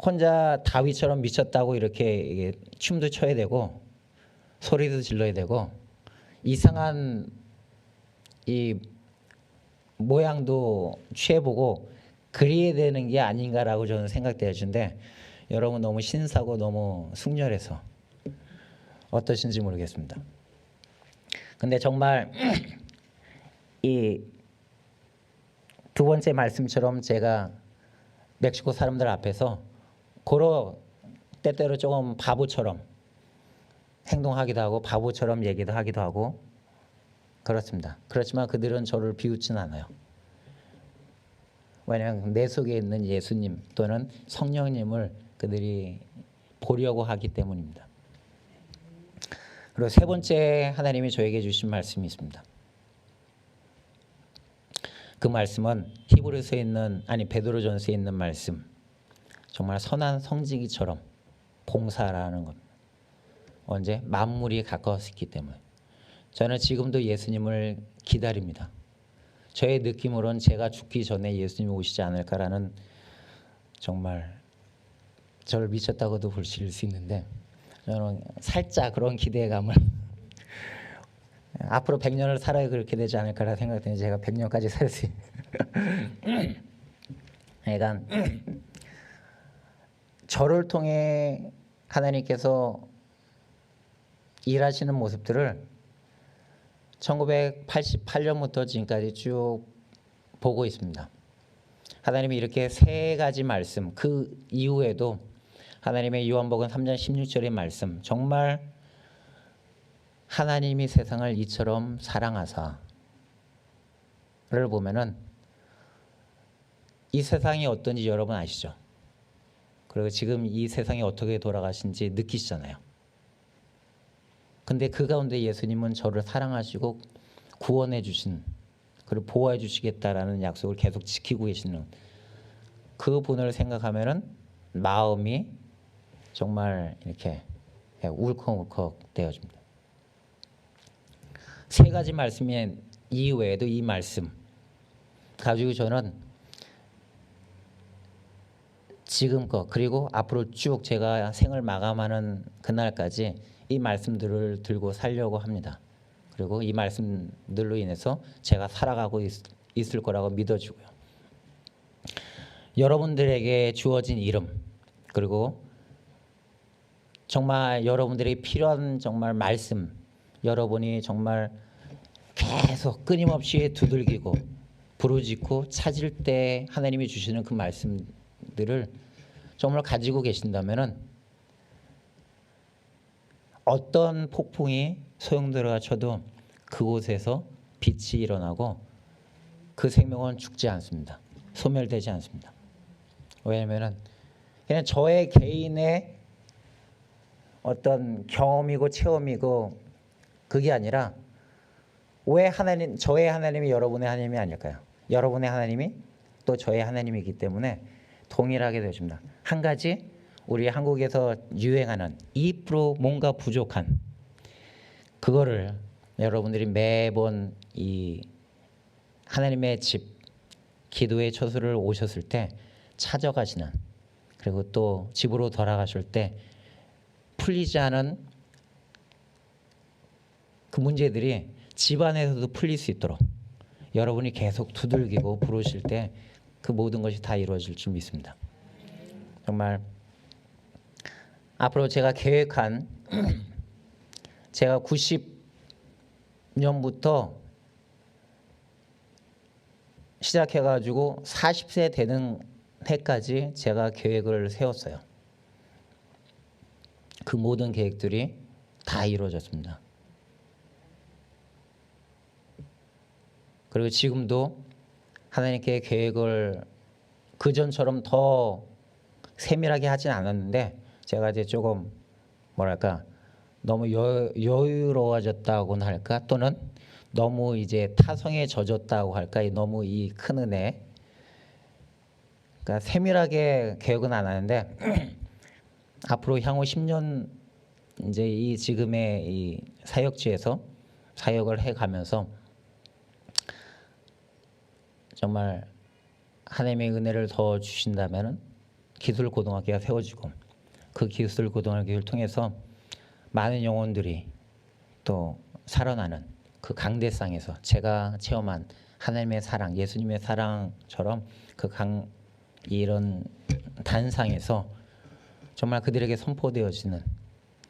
혼자 다윗처럼 미쳤다고 이렇게 춤도 춰야 되고 소리도 질러야 되고 이상한 이 모양도 취해보고 그래야 되는 게 아닌가라고 저는 생각되어지는데, 여러분 너무 신사고 너무 숙련해서 어떠신지 모르겠습니다. 근데 정말 이 두 번째 말씀처럼 제가 멕시코 사람들 앞에서 때때로 조금 바보처럼 행동하기도 하고 바보처럼 얘기도 하기도 하고 그렇습니다. 그렇지만 그들은 저를 비웃진 않아요. 왜냐하면 내 속에 있는 예수님 또는 성령님을 그들이 보려고 하기 때문입니다. 그리고 세 번째 하나님이 저에게 주신 말씀이 있습니다. 그 말씀은 히브리서에 있는 베드로전서에 있는 말씀, 정말 선한 성지기처럼 봉사라는 겁니다. 언제? 만물이 가까웠기 때문에. 저는 지금도 예수님을 기다립니다. 저의 느낌으로는 제가 죽기 전에 예수님이 오시지 않을까라는, 정말 저를 미쳤다고도 보실 수 있는데, 저는 살짝 그런 기대감을 앞으로 100년을 살아야 그렇게 되지 않을까라 생각되니 제가 100년까지 살 수 있는 그러니까 저를 통해 하나님께서 일하시는 모습들을 1988년부터 지금까지 쭉 보고 있습니다. 하나님이 이렇게 세 가지 말씀, 그 이후에도 하나님의 요한복음 3장 16절의 말씀, 정말 하나님이 세상을 이처럼 사랑하사를 보면은 이 세상이 어떤지 여러분 아시죠? 그리고 지금 이 세상이 어떻게 돌아가신지 느끼시잖아요. 근데 그 가운데 예수님은 저를 사랑하시고 구원해 주신, 그리고 보호해 주시겠다라는 약속을 계속 지키고 계시는 그 분을 생각하면은 마음이 정말 이렇게 울컥울컥 되어집니다. 세 가지 말씀이 이외에도 이 말씀 가지고 저는 지금껏 그리고 앞으로 쭉 제가 생을 마감하는 그날까지 이 말씀들을 들고 살려고 합니다. 그리고 이 말씀들로 인해서 제가 살아가고 있을 거라고 믿어지고요. 여러분들에게 주어진 이름, 그리고 정말 여러분들이 필요한 정말 말씀, 여러분이 정말 계속 끊임없이 두들기고 부르짖고 찾을 때 하나님이 주시는 그 말씀들을 정말 가지고 계신다면은 어떤 폭풍이 소용돌이가 쳐도 그곳에서 빛이 일어나고 그 생명은 죽지 않습니다. 소멸되지 않습니다. 왜냐하면은 그냥 저의 개인의 어떤 경험이고 체험이고 그게 아니라 왜 하나님, 저의 하나님이 여러분의 하나님이 아닐까요? 여러분의 하나님이 또 저의 하나님이기 때문에 동일하게 되어집니다. 한 가지 우리 한국에서 유행하는 2% 뭔가 부족한 그거를 여러분들이 매번 이 하나님의 집 기도의 처소를 오셨을 때 찾아가시는, 그리고 또 집으로 돌아가실 때 풀리지 않은 그 문제들이 집안에서도 풀릴 수 있도록 여러분이 계속 두들기고 부르실 때 그 모든 것이 다 이루어질 줄 믿습니다. 정말 앞으로 제가 계획한 제가 90년부터 시작해가지고 40세 되는 해까지 제가 계획을 세웠어요. 그 모든 계획들이 다 이루어졌습니다. 그리고 지금도 하나님께 계획을 그전처럼 더 세밀하게 하진 않았는데 제가 이제 조금 뭐랄까 너무 여유로워졌다고나 할까, 또는 너무 이제 타성에 젖었다고 할까, 너무 이 큰 은혜, 그러니까 세밀하게 계획은 안 하는데 앞으로 향후 10년 이제 이 지금의 이 사역지에서 사역을 해가면서 정말 하나님의 은혜를 더 주신다면은 기술고등학교가 세워지고 그 기술고등학교를 통해서 많은 영혼들이 또 살아나는 그 강대상에서 제가 체험한 하나님의 사랑, 예수님의 사랑처럼 그 이런 단상에서 정말 그들에게 선포되어지는,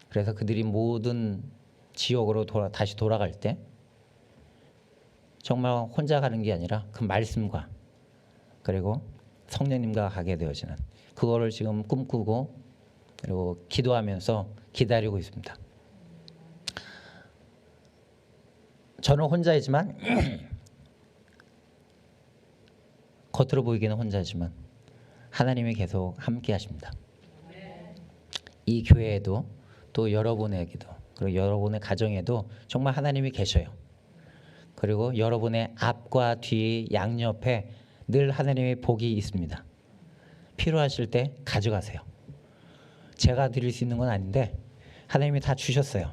그래서 그들이 모든 지옥으로 다시 돌아갈 때 정말 혼자 가는 게 아니라 그 말씀과 그리고 성령님과 가게 되어지는, 그거를 지금 꿈꾸고 그리고 기도하면서 기다리고 있습니다. 저는 혼자이지만 겉으로 보이기는 혼자지만 하나님이 계속 함께 하십니다. 이 교회에도 또 여러분에게도 그리고 여러분의 가정에도 정말 하나님이 계셔요. 그리고 여러분의 앞과 뒤 양옆에 늘 하나님의 복이 있습니다. 필요하실 때 가져가세요. 제가 드릴 수 있는 건 아닌데 하나님이 다 주셨어요.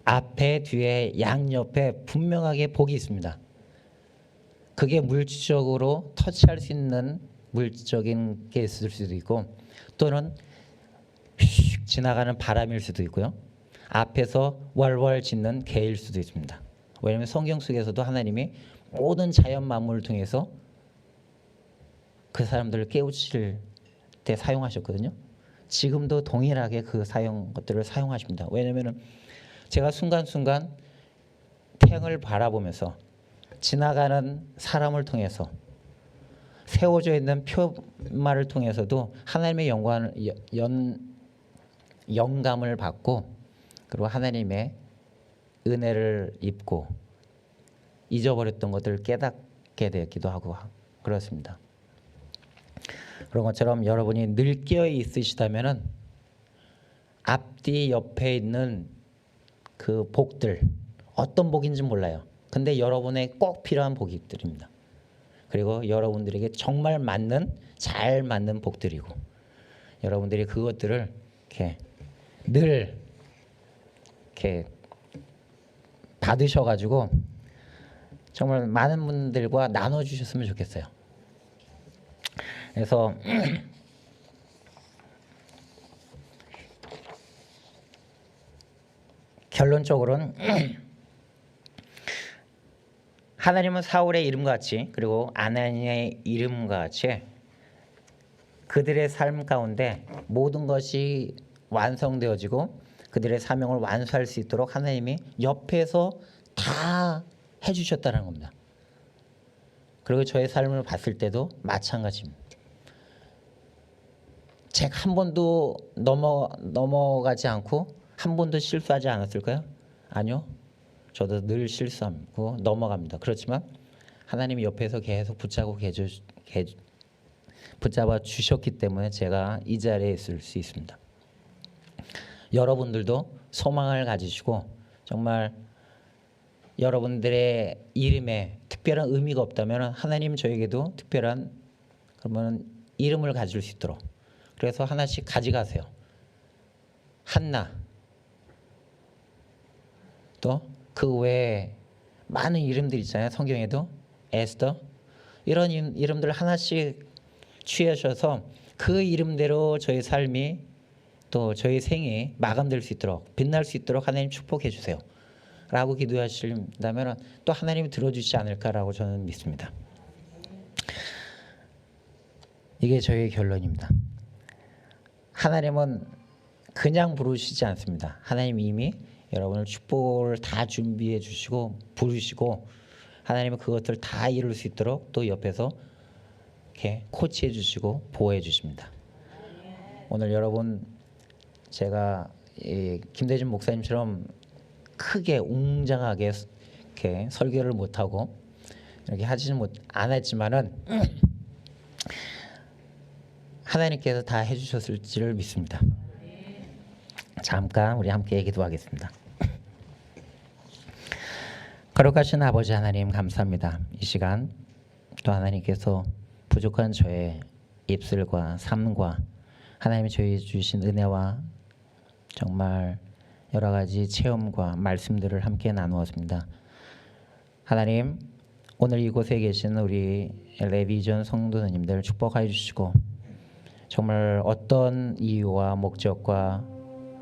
앞에 뒤에 양옆에 분명하게 복이 있습니다. 그게 물질적으로 터치할 수 있는 물질적인 게 있을 수도 있고 또는 휙 지나가는 바람일 수도 있고요. 앞에서 월월 짓는 개일 수도 있습니다. 왜냐하면 성경 속에서도 하나님이 모든 자연 만물을 통해서 그 사람들을 깨우칠 때 사용하셨거든요. 지금도 동일하게 그 것들을 사용하십니다. 왜냐하면 제가 순간순간 태양을 바라보면서 지나가는 사람을 통해서 세워져 있는 표말을 통해서도 하나님의 영감을 받고 그리고 하나님의 은혜를 입고 잊어버렸던 것들을 깨닫게 되기도 하고 그렇습니다. 그런 것처럼 여러분이 늘 깨어 있으시다면은 앞뒤 옆에 있는 그 복들 어떤 복인지 몰라요. 근데 여러분의 꼭 필요한 복들입니다. 그리고 여러분들에게 정말 잘 맞는 복들이고 여러분들이 그것들을 이렇게 늘 이렇게 받으셔가지고 정말 많은 분들과 나눠주셨으면 좋겠어요. 그래서 결론적으로는 하나님은 사울의 이름과 같이 그리고 아나니아의 이름과 같이 그들의 삶 가운데 모든 것이 완성되어지고 그들의 사명을 완수할 수 있도록 하나님이 옆에서 다 해주셨다는 겁니다. 그리고 저의 삶을 봤을 때도 마찬가지입니다. 제가 한 번도 넘어가지 않고 한 번도 실수하지 않았을까요? 아니요. 저도 늘 실수하고 넘어갑니다. 그렇지만 하나님이 옆에서 계속 붙잡아 주셨기 때문에 제가 이 자리에 있을 수 있습니다. 여러분들도 소망을 가지시고 정말 여러분들의 이름에 특별한 의미가 없다면 하나님 저에게도 특별한 그러면 이름을 가질 수 있도록 그래서 하나씩 가져가세요. 한나 또 그 외에 많은 이름들 있잖아요. 성경에도 에스더 이런 이름들 하나씩 취하셔서 그 이름대로 저희 삶이 또 저희 생이 마감될 수 있도록 빛날 수 있도록 하나님 축복해 주세요. 라고 기도하신다면 또 하나님이 들어주시지 않을까라고 저는 믿습니다. 이게 저의 결론입니다. 하나님은 그냥 부르시지 않습니다. 하나님이 이미 여러분을 축복을 다 준비해 주시고 부르시고 하나님은 그것들 다 이룰 수 있도록 또 옆에서 이렇게 코치해 주시고 보호해 주십니다. 오늘 여러분 제가 김대진 목사님처럼 크게 웅장하게 이렇게 설교를 못하고 이렇게 안 했지만은 하나님께서 다 해주셨을지를 믿습니다. 잠깐 우리 함께 기도하겠습니다. 거룩하신 아버지 하나님 감사합니다. 이 시간 또 하나님께서 부족한 저의 입술과 삶과 하나님이 저희 주신 은혜와 정말 여러 가지 체험과 말씀들을 함께 나누었습니다. 하나님 오늘 이곳에 계신 우리 레비전 성도님들 축복하여 주시고 정말 어떤 이유와 목적과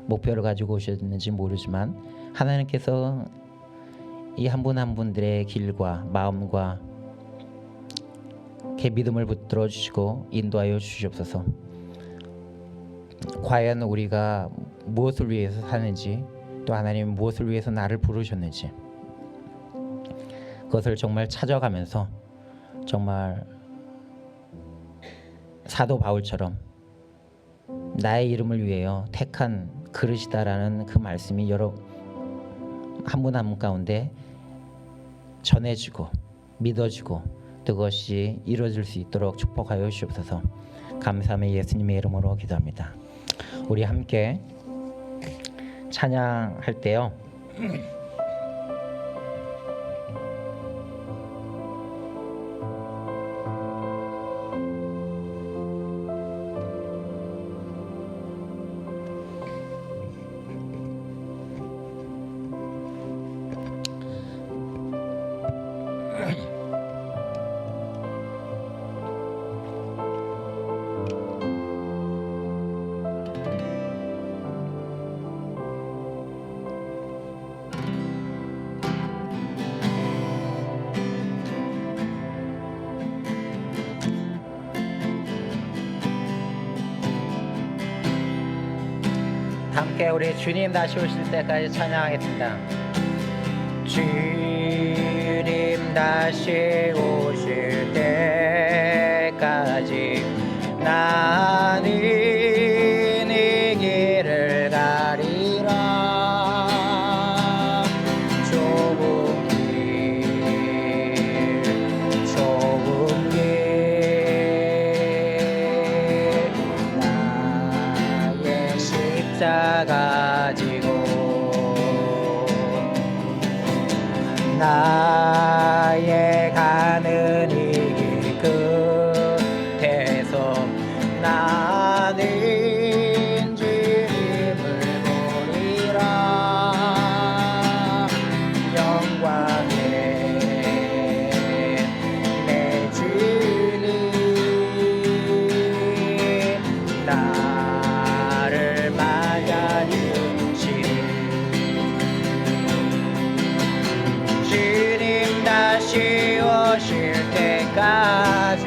목표를 가지고 오셨는지 모르지만 하나님께서 이 한 분 한 분들의 길과 마음과 이렇게 믿음을 붙들어 주시고 인도하여 주시옵소서. 과연 우리가 무엇을 위해서 사는지 또 하나님 무엇을 위해서 나를 부르셨는지 그것을 정말 찾아가면서 정말 사도 바울처럼 나의 이름을 위하여 택한 그릇이다라는 그 말씀이 여러 한 분 한 분 가운데 전해지고 믿어지고 그것이 이루어질 수 있도록 축복하여 주옵소서. 감사함의 예수님의 이름으로 기도합니다. 우리 함께 찬양할 때요. 함께 우리 주님 다시 오실 때까지 찬양하겠습니다. 주님 다시 오실 때까지 나는 이 길을 가리라. 좁은 길 좁은 길 나의 십자가 지고 나의 가는 이 길 끝에서 나는 주님을 보리라. 영광의 내 주님 나를 맞아주시리. 주님 다시 오실 때까지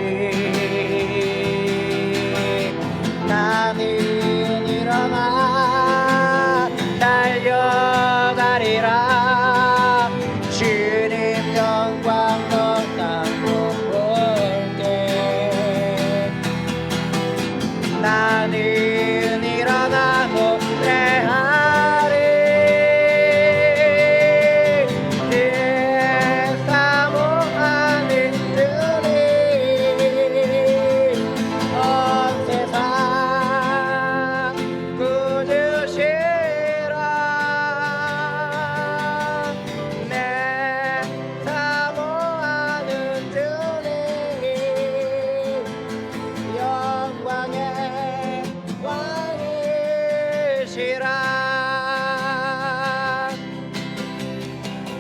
나는 일어나 달려가리라. 주님 영광 땅 볼 때 나는 일어나 노래하리. 내 사모하는 주님 온 세상 구주시라. 내 사모하는 주님 영광의 왕이시라.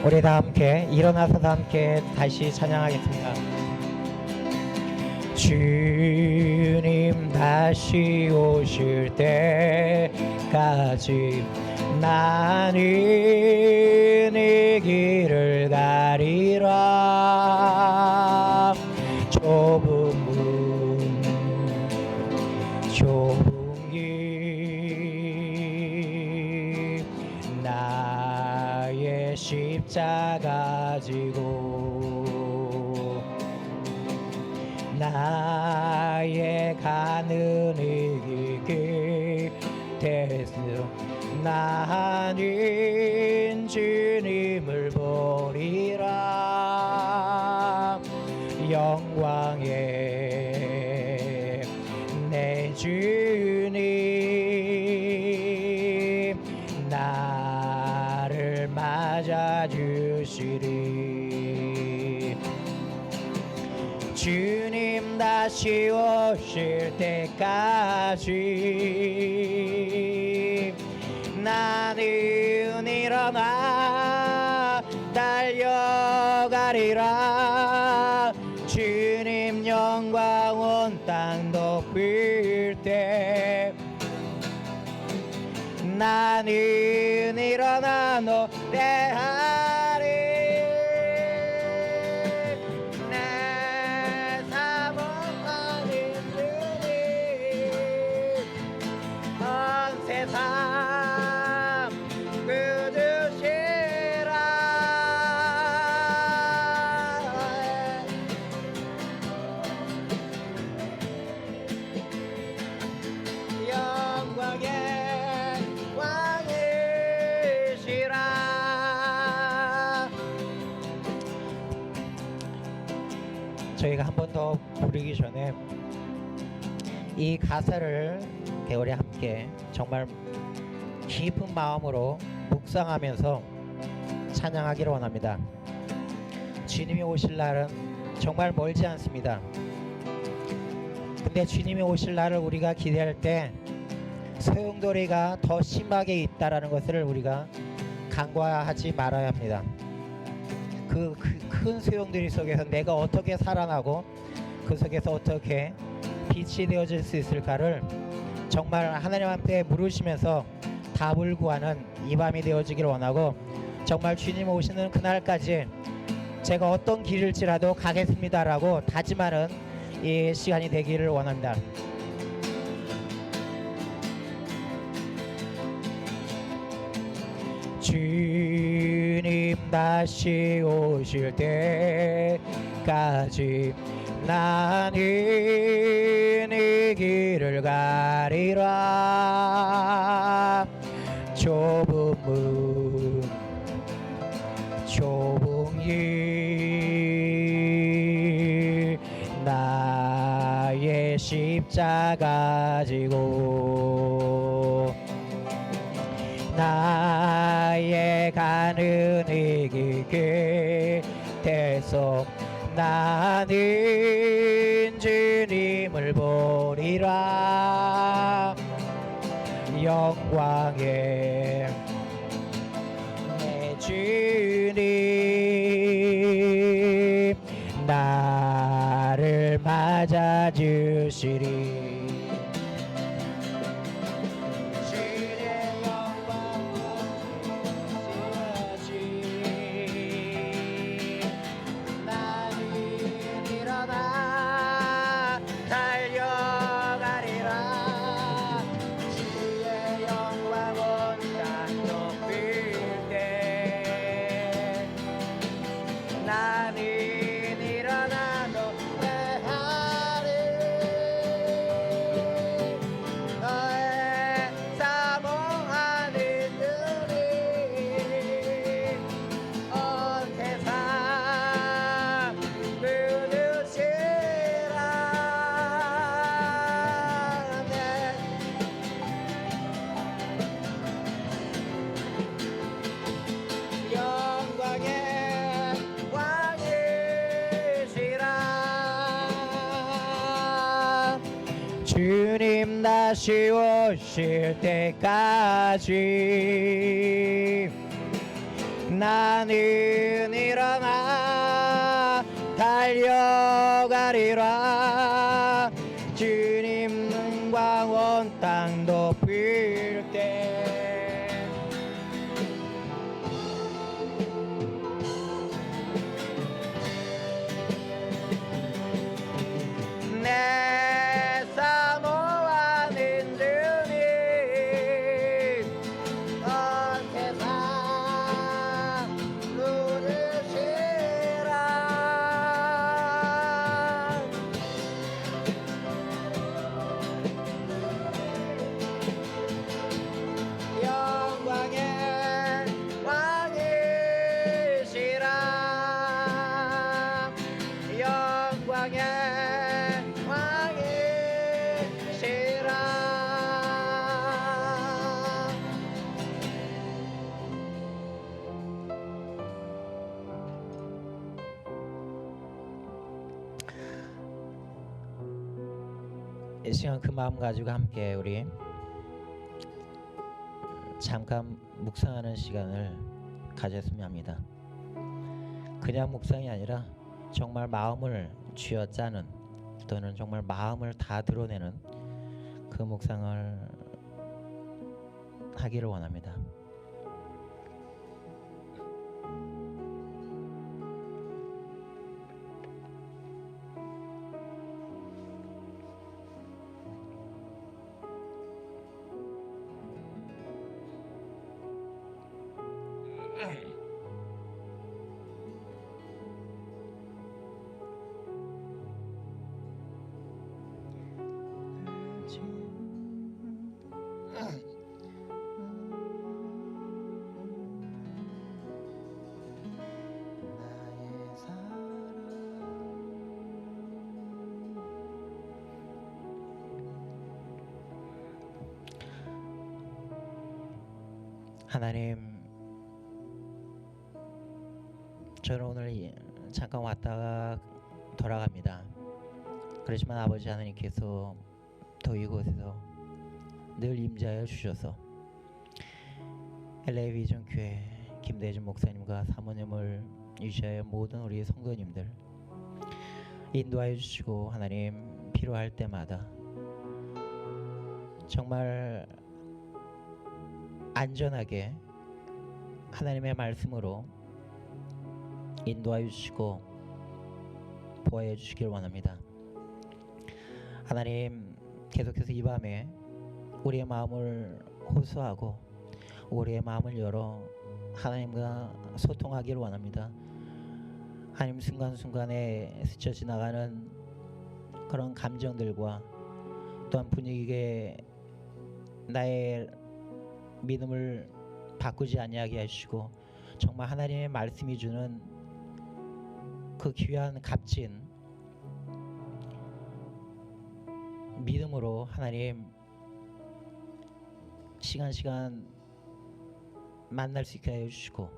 우리 다 함께 일어나서 다 함께 다시 찬양하겠습니다. 주님 다시 오실 때까지 나는 이 길을 가리라. 좁은 문 좁은 길 나의 십자가 지고 나의 가는 이 길 끝에서 나는 주님을 보리라. 영광의 내 주님 나를 맞아주시리. 주님 다시 오실 때까지 나는 일어나 달려가리라. 주님 영광 온 땅 높일 때 나는 일어나 노래하리. 내 사모하는 주님 온 세상 구주시라. 영광의 왕이시라. 저희가 한 번 더 부르기 전에 이 가사를 우리 함께 정말 깊은 마음으로 묵상하면서 찬양하기를 원합니다. 주님이 오실 날은 정말 멀지 않습니다. 근데 주님이 오실 날을 우리가 기대할 때 소용돌이가 더 심하게 있다라는 것을 우리가 간과하지 말아야 합니다. 그 큰 소용돌이 속에서 내가 어떻게 살아나고 그 속에서 어떻게 빛이 되어질 수 있을까를 정말 하나님한테 물으시면서 답을 구하는 이 밤이 되어지기를 원하고, 정말 주님 오시는 그날까지 제가 어떤 길일지라도 가겠습니다라고 다짐하는 이 시간이 되기를 원합니다. 주님 다시 오실 때까지 나는 이 길을 가리라. 좁은 문 좁은 길 나의 십자가 지고 나의 가는 이 길 끝에서 나는 주님을 보리라. 영광의 내 주님 나를 맞아주시리. 주님 다시 오실 때까지 나는 일어나 달려가리라. 주님 영광 온 땅 높일 때 내 사모하는 주님 온 세상 누르시라. 영광의 왕이시라. 영광의 이 시간 그 마음 가지고 함께 우리 잠깐 묵상하는 시간을 가졌으면 합니다. 그냥 묵상이 아니라 정말 마음을 쥐어짜는 또는 정말 마음을 다 드러내는 그 묵상을 하기를 원합니다. 하나님, 저는 오늘 잠깐 왔다가 돌아갑니다. 그렇지만 아버지 하나님께서 더 이곳에서 늘 임재하여 주셔서 LA 비전 교회 김대준 목사님과 사모님을 유지하여 모든 우리 성도님들 인도하여 주시고, 하나님 필요할 때마다 정말 안전하게 하나님의 말씀으로 인도하여 주시고 보호해 주시길 원합니다. 하나님, 계속해서 이 밤에 우리의 마음을 호소하고 우리의 마음을 열어 하나님과 소통하기를 원합니다. 하나님, 순간순간에 스쳐 지나가는 그런 감정들과 또한 분위기에 나의 믿음을 바꾸지 아니하게 하시고, 정말 하나님의 말씀이 주는 그 귀한 값진 믿음으로 하나님 시간 만날 수 있게 하여 주시고,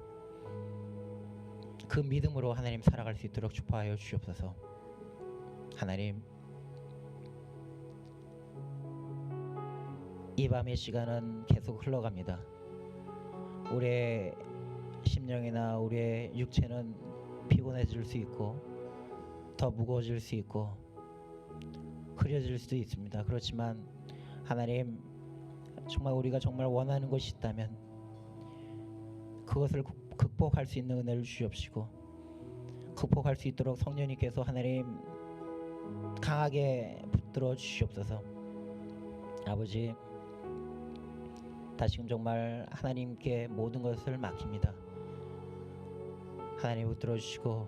그 믿음으로 하나님 살아갈 수 있도록 축복하여 주시옵소서. 하나님, 이 밤의 시간은 계속 흘러갑니다. 우리의 심령이나 우리의 육체는 피곤해질 수 있고 더 무거워질 수 있고 흐려질 수도 있습니다. 그렇지만 하나님, 정말 우리가 정말 원하는 것이 있다면 그것을 극복할 수 있는 은혜를 주시옵시고, 극복할 수 있도록 성령님께서 하나님 강하게 붙들어 주시옵소서. 아버지, 다시금 정말 하나님께 모든 것을 맡깁니다. 하나님 붙들어 주시고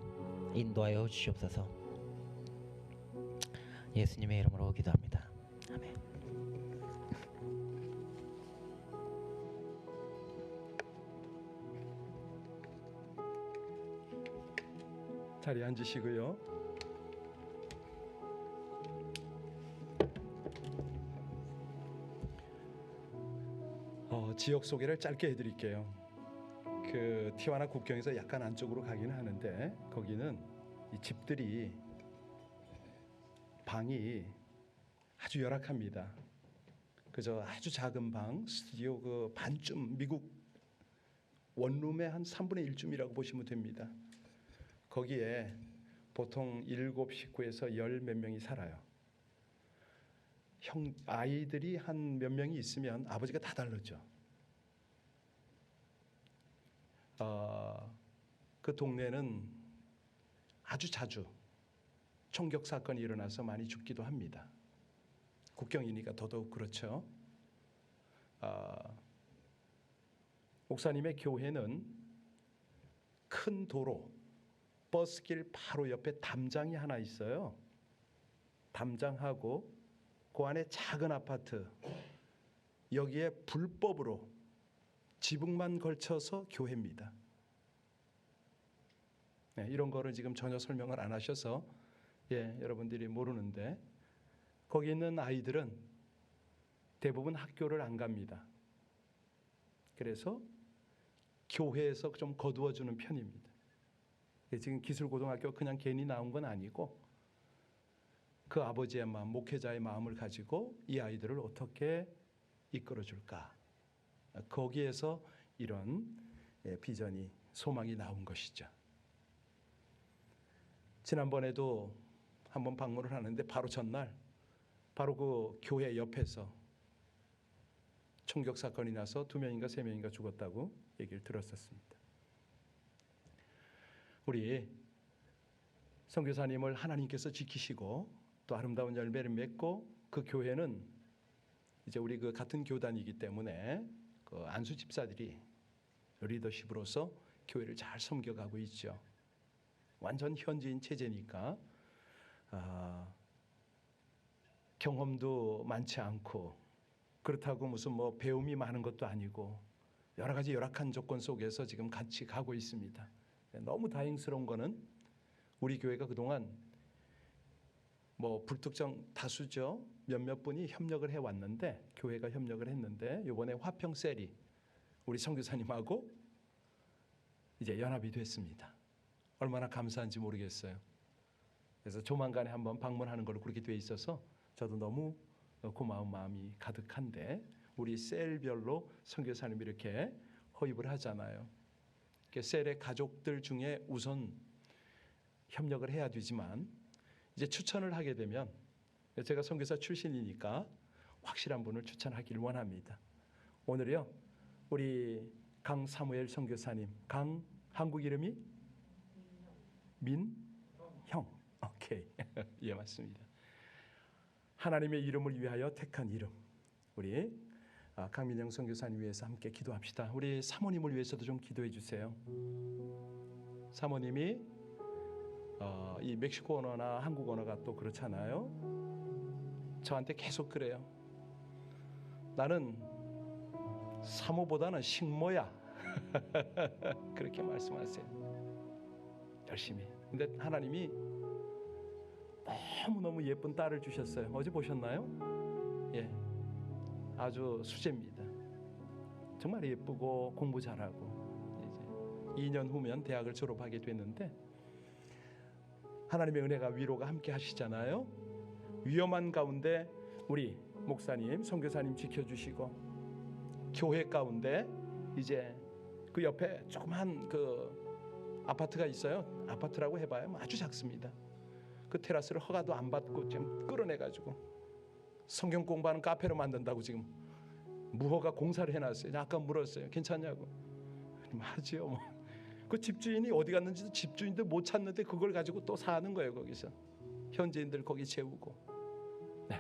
인도하여 주시옵소서. 예수님의 이름으로 기도합니다. 아멘. 자리에 앉으시고요. 지역 소개를 짧게 해드릴게요. 그 티와나 국경에서 약간 안쪽으로 가기는 하는데, 거기는 이 집들이 방이 아주 열악합니다. 그저 아주 작은 방, 스튜디오 그 반쯤, 미국 원룸의 한 3분의 1쯤이라고 보시면 됩니다. 거기에 보통 7 식구에서 10 몇 명이 살아요. 아이들이 한 몇 명이 있으면 아버지가 다 달랐죠. 그 동네는 아주 자주 총격 사건이 일어나서 많이 죽기도 합니다. 국경이니까 더더욱 그렇죠. 목사님의 교회는 큰 도로, 버스길 바로 옆에 담장이 하나 있어요. 담장하고 그 안에 작은 아파트, 여기에 불법으로 지붕만 걸쳐서 교회입니다. 네, 이런 거를 지금 전혀 설명을 안 하셔서 여러분들이 모르는데, 거기 있는 아이들은 대부분 학교를 안 갑니다. 그래서 교회에서 좀 거두어주는 편입니다. 지금 기술고등학교 그냥 괜히 나온 건 아니고, 그 아버지의 마음, 목회자의 마음을 가지고 이 아이들을 어떻게 이끌어줄까, 거기에서 이런 비전이, 소망이 나온 것이죠. 지난번에도 한번 방문을 하는데 바로 전날 바로 그 교회 옆에서 총격 사건이 나서 2명인가 3명인가 죽었다고 얘기를 들었었습니다. 우리 선교사님을 하나님께서 지키시고 또 아름다운 열매를 맺고, 그 교회는 이제 우리 그 같은 교단이기 때문에 그 안수 집사들이 리더십으로서 교회를 잘 섬겨가고 있죠. 완전 현지인 체제니까 경험도 많지 않고, 그렇다고 무슨 뭐 배움이 많은 것도 아니고, 여러 가지 열악한 조건 속에서 지금 같이 가고 있습니다. 너무 다행스러운 거는 우리 교회가 그동안 뭐 불특정 다수죠, 몇몇 분이 협력을 해왔는데, 교회가 협력을 했는데, 이번에 화평 셀이 우리 선교사님하고 이제 연합이 됐습니다. 얼마나 감사한지 모르겠어요. 그래서 조만간에 한번 방문하는 걸로 그렇게 돼 있어서 저도 너무 고마운 마음이 가득한데, 우리 셀별로 선교사님이 이렇게 허입을 하잖아요. 셀의 가족들 중에 우선 협력을 해야 되지만, 이제 추천을 하게 되면 제가 선교사 출신이니까 확실한 분을 추천하기를 원합니다. 오늘요, 우리 강사무엘 선교사님, 한국 이름이 민형. 오케이. 예, 맞습니다. 하나님의 이름을 위하여 택한 이름, 우리 강민영 선교사님 위해서 함께 기도합시다. 우리 사모님을 위해서도 좀 기도해 주세요. 사모님이 이 멕시코 언어나 한국 언어가 또 그렇잖아요. 저한테 계속 그래요. 나는 사모보다는 식모야. 그렇게 말씀하세요. 열심히. 근데 하나님이 너무너무 예쁜 딸을 주셨어요. 어제 보셨나요? 예, 아주 수제입니다. 정말 예쁘고 공부 잘하고, 이제 2년 후면 대학을 졸업하게 됐는데, 하나님의 은혜가 위로가 함께 하시잖아요. 위험한 가운데 우리 목사님, 선교사님 지켜주시고, 교회 가운데 이제 그 옆에 조그만 그 아파트가 있어요. 아파트라고 해봐요, 아주 작습니다. 그 테라스를 허가도 안 받고 지금 끌어내가지고 성경 공부하는 카페로 만든다고 지금 무허가 공사를 해놨어요. 아까 물었어요. 괜찮냐고. 하지요. 뭐. 그 집주인이 어디 갔는지도 집주인도 못 찾는데 그걸 가지고 또 사는 거예요. 거기서 현지인들 거기 재우고. 네.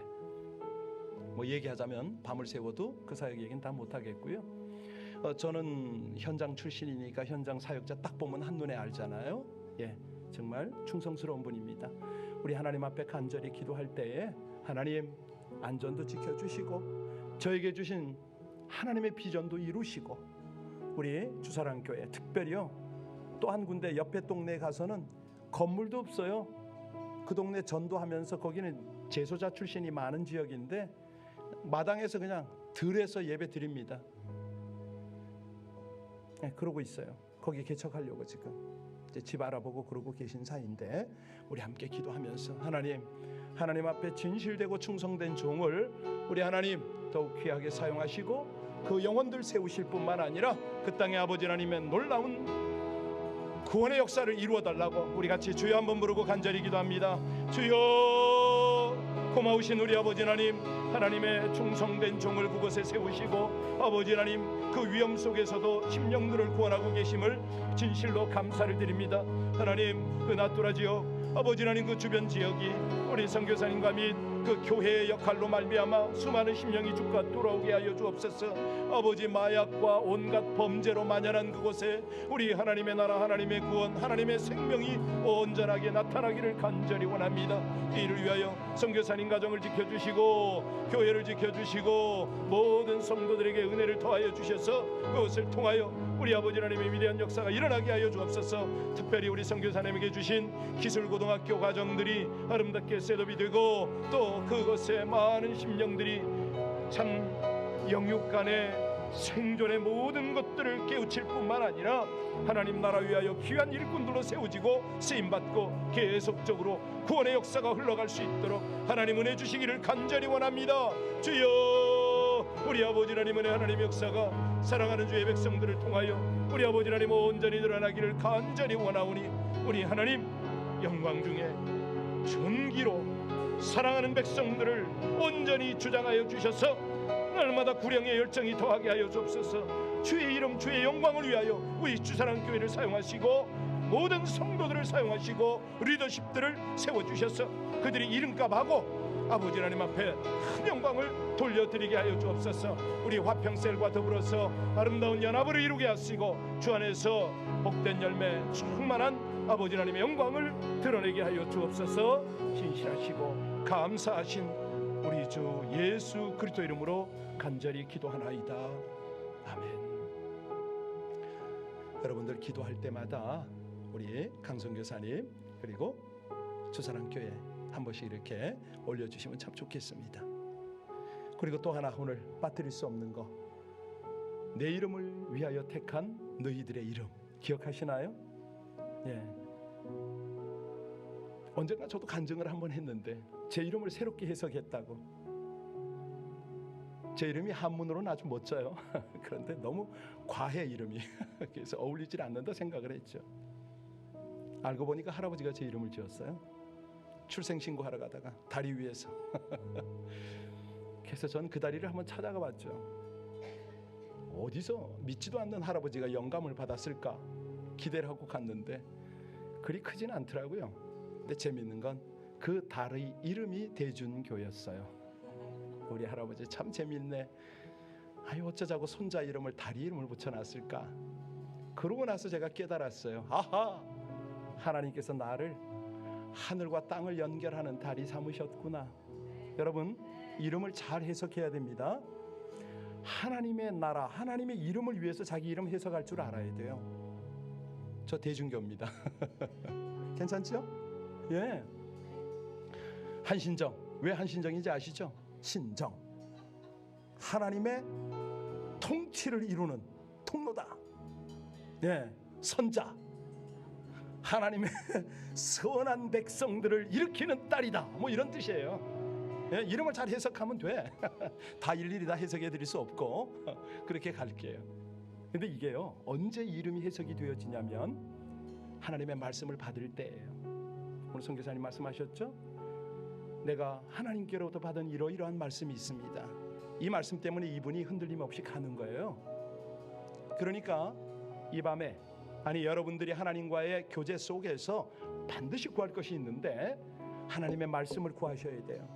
뭐 얘기하자면 밤을 새워도 그 사역 얘기는 다 못하겠고요. 저는 현장 출신이니까 현장 사역자 딱 보면 한눈에 알잖아요. 예, 정말 충성스러운 분입니다. 우리 하나님 앞에 간절히 기도할 때에 하나님 안전도 지켜주시고 저에게 주신 하나님의 비전도 이루시고, 우리 주사랑교회 특별히요, 또 한 군데 옆에 동네에 가서는 건물도 없어요. 그 동네 전도하면서 거기는 재소자 출신이 많은 지역인데 마당에서 그냥 들에서 예배 드립니다. 네, 그러고 있어요. 거기 개척하려고 지금 이제 집 알아보고 그러고 계신 사이인데, 우리 함께 기도하면서 하나님 앞에 진실되고 충성된 종을 우리 하나님 더욱 귀하게 사용하시고 그 영혼들 세우실 뿐만 아니라 그 땅의 아버지 하나님의 놀라운 구원의 역사를 이루어 달라고 우리 같이 주여 한번 부르고 간절히 기도합니다. 주여, 고마우신 우리 아버지 하나님, 하나님의 충성된 종을 그곳에 세우시고 아버지 하나님 그 위험 속에서도 심령들을 구원하고 계심을 진실로 감사를 드립니다. 하나님 그 나뚜라 지역, 아버지 하나님 그 주변 지역이 우리 선교사님과 및 그 교회의 역할로 말미암아 수많은 심령이 주가 돌아오게 하여 주옵소서. 아버지 마약과 온갖 범죄로 만연한 그곳에 우리 하나님의 나라, 하나님의 구원, 하나님의 생명이 온전하게 나타나기를 간절히 원합니다. 이를 위하여 선교사님 가정을 지켜주시고 교회를 지켜주시고 모든 성도들에게 은혜를 더하여 주셔서 그것을 통하여 우리 아버지 하나님의 위대한 역사가 일어나게 하여 주옵소서. 특별히 우리 선교사님에게 주신 기술고등학교 과정들이 아름답게 셋업이 되고 또 그것에 많은 심령들이 참 영육 간의 생존의 모든 것들을 깨우칠 뿐만 아니라 하나님 나라 위하여 귀한 일꾼들로 세워지고 쓰임받고 계속적으로 구원의 역사가 흘러갈 수 있도록 하나님 은혜 주시기를 간절히 원합니다. 주여, 우리 아버지 하나님 은혜, 하나님 역사가 사랑하는 주의 백성들을 통하여 우리 아버지 하나님 온전히 드러나기를 간절히 원하오니 우리 하나님 영광 중에 존귀로 사랑하는 백성들을 온전히 주장하여 주셔서 날마다 구령의 열정이 더하게 하여 주옵소서. 주의 이름, 주의 영광을 위하여 우리 주사랑교회를 사용하시고 모든 성도들을 사용하시고 리더십들을 세워주셔서 그들이 이름값하고 아버지 하나님 앞에 큰 영광을 돌려드리게 하여 주옵소서. 우리 화평셀과 더불어서 아름다운 연합을 이루게 하시고 주 안에서 복된 열매 충만한 아버지 하나님의 영광을 드러내게 하여 주옵소서. 신실하시고 감사하신 우리 주 예수 그리스도 이름으로 간절히 기도하나이다. 아멘. 여러분들 기도할 때마다 우리 강성교사님 그리고 주사랑교회 한 번씩 이렇게 올려주시면 참 좋겠습니다. 그리고 또 하나 오늘 빠뜨릴 수 없는 거, 내 이름을 위하여 택한 너희들의 이름 기억하시나요? 예. 언젠가 저도 간증을 한번 했는데 제 이름을 새롭게 해석했다고. 제 이름이 한문으로는 아주 멋져요. 그런데 너무 과해 이름이. 그래서 어울리질 않는다 생각을 했죠. 알고 보니까 할아버지가 제 이름을 지었어요. 출생신고하러 가다가 다리 위에서. 그래서 전 그 다리를 한번 찾아가 봤죠. 어디서 믿지도 않는 할아버지가 영감을 받았을까 기대를 하고 갔는데 그리 크진 않더라고요. 근데 재밌는 건 그 다리 이름이 대준교였어요. 우리 할아버지 참 재밌네. 아유 어쩌자고 손자 이름을 다리 이름을 붙여놨을까. 그러고 나서 제가 깨달았어요. 아하, 하나님께서 나를 하늘과 땅을 연결하는 다리 삼으셨구나. 여러분 이름을 잘 해석해야 됩니다. 하나님의 나라, 하나님의 이름을 위해서 자기 이름 해석할 줄 알아야 돼요. 저 대준교입니다. 괜찮죠? 예. 한신정. 왜 한신정인지 아시죠? 신정. 하나님의 통치를 이루는 통로다. 예. 선자. 하나님의 선한 백성들을 일으키는 딸이다. 뭐 이런 뜻이에요. 예, 이름을 잘 해석하면 돼. 다 일일이 다 해석해 드릴 수 없고 그렇게 갈게요. 근데 이게요 언제 이름이 해석이 되어지냐면 하나님의 말씀을 받을 때예요. 오늘 선교사님 말씀하셨죠? 내가 하나님께로부터 받은 이러이러한 말씀이 있습니다. 이 말씀 때문에 이분이 흔들림 없이 가는 거예요. 그러니까 이 밤에 아니 여러분들이 하나님과의 교제 속에서 반드시 구할 것이 있는데 하나님의 말씀을 구하셔야 돼요.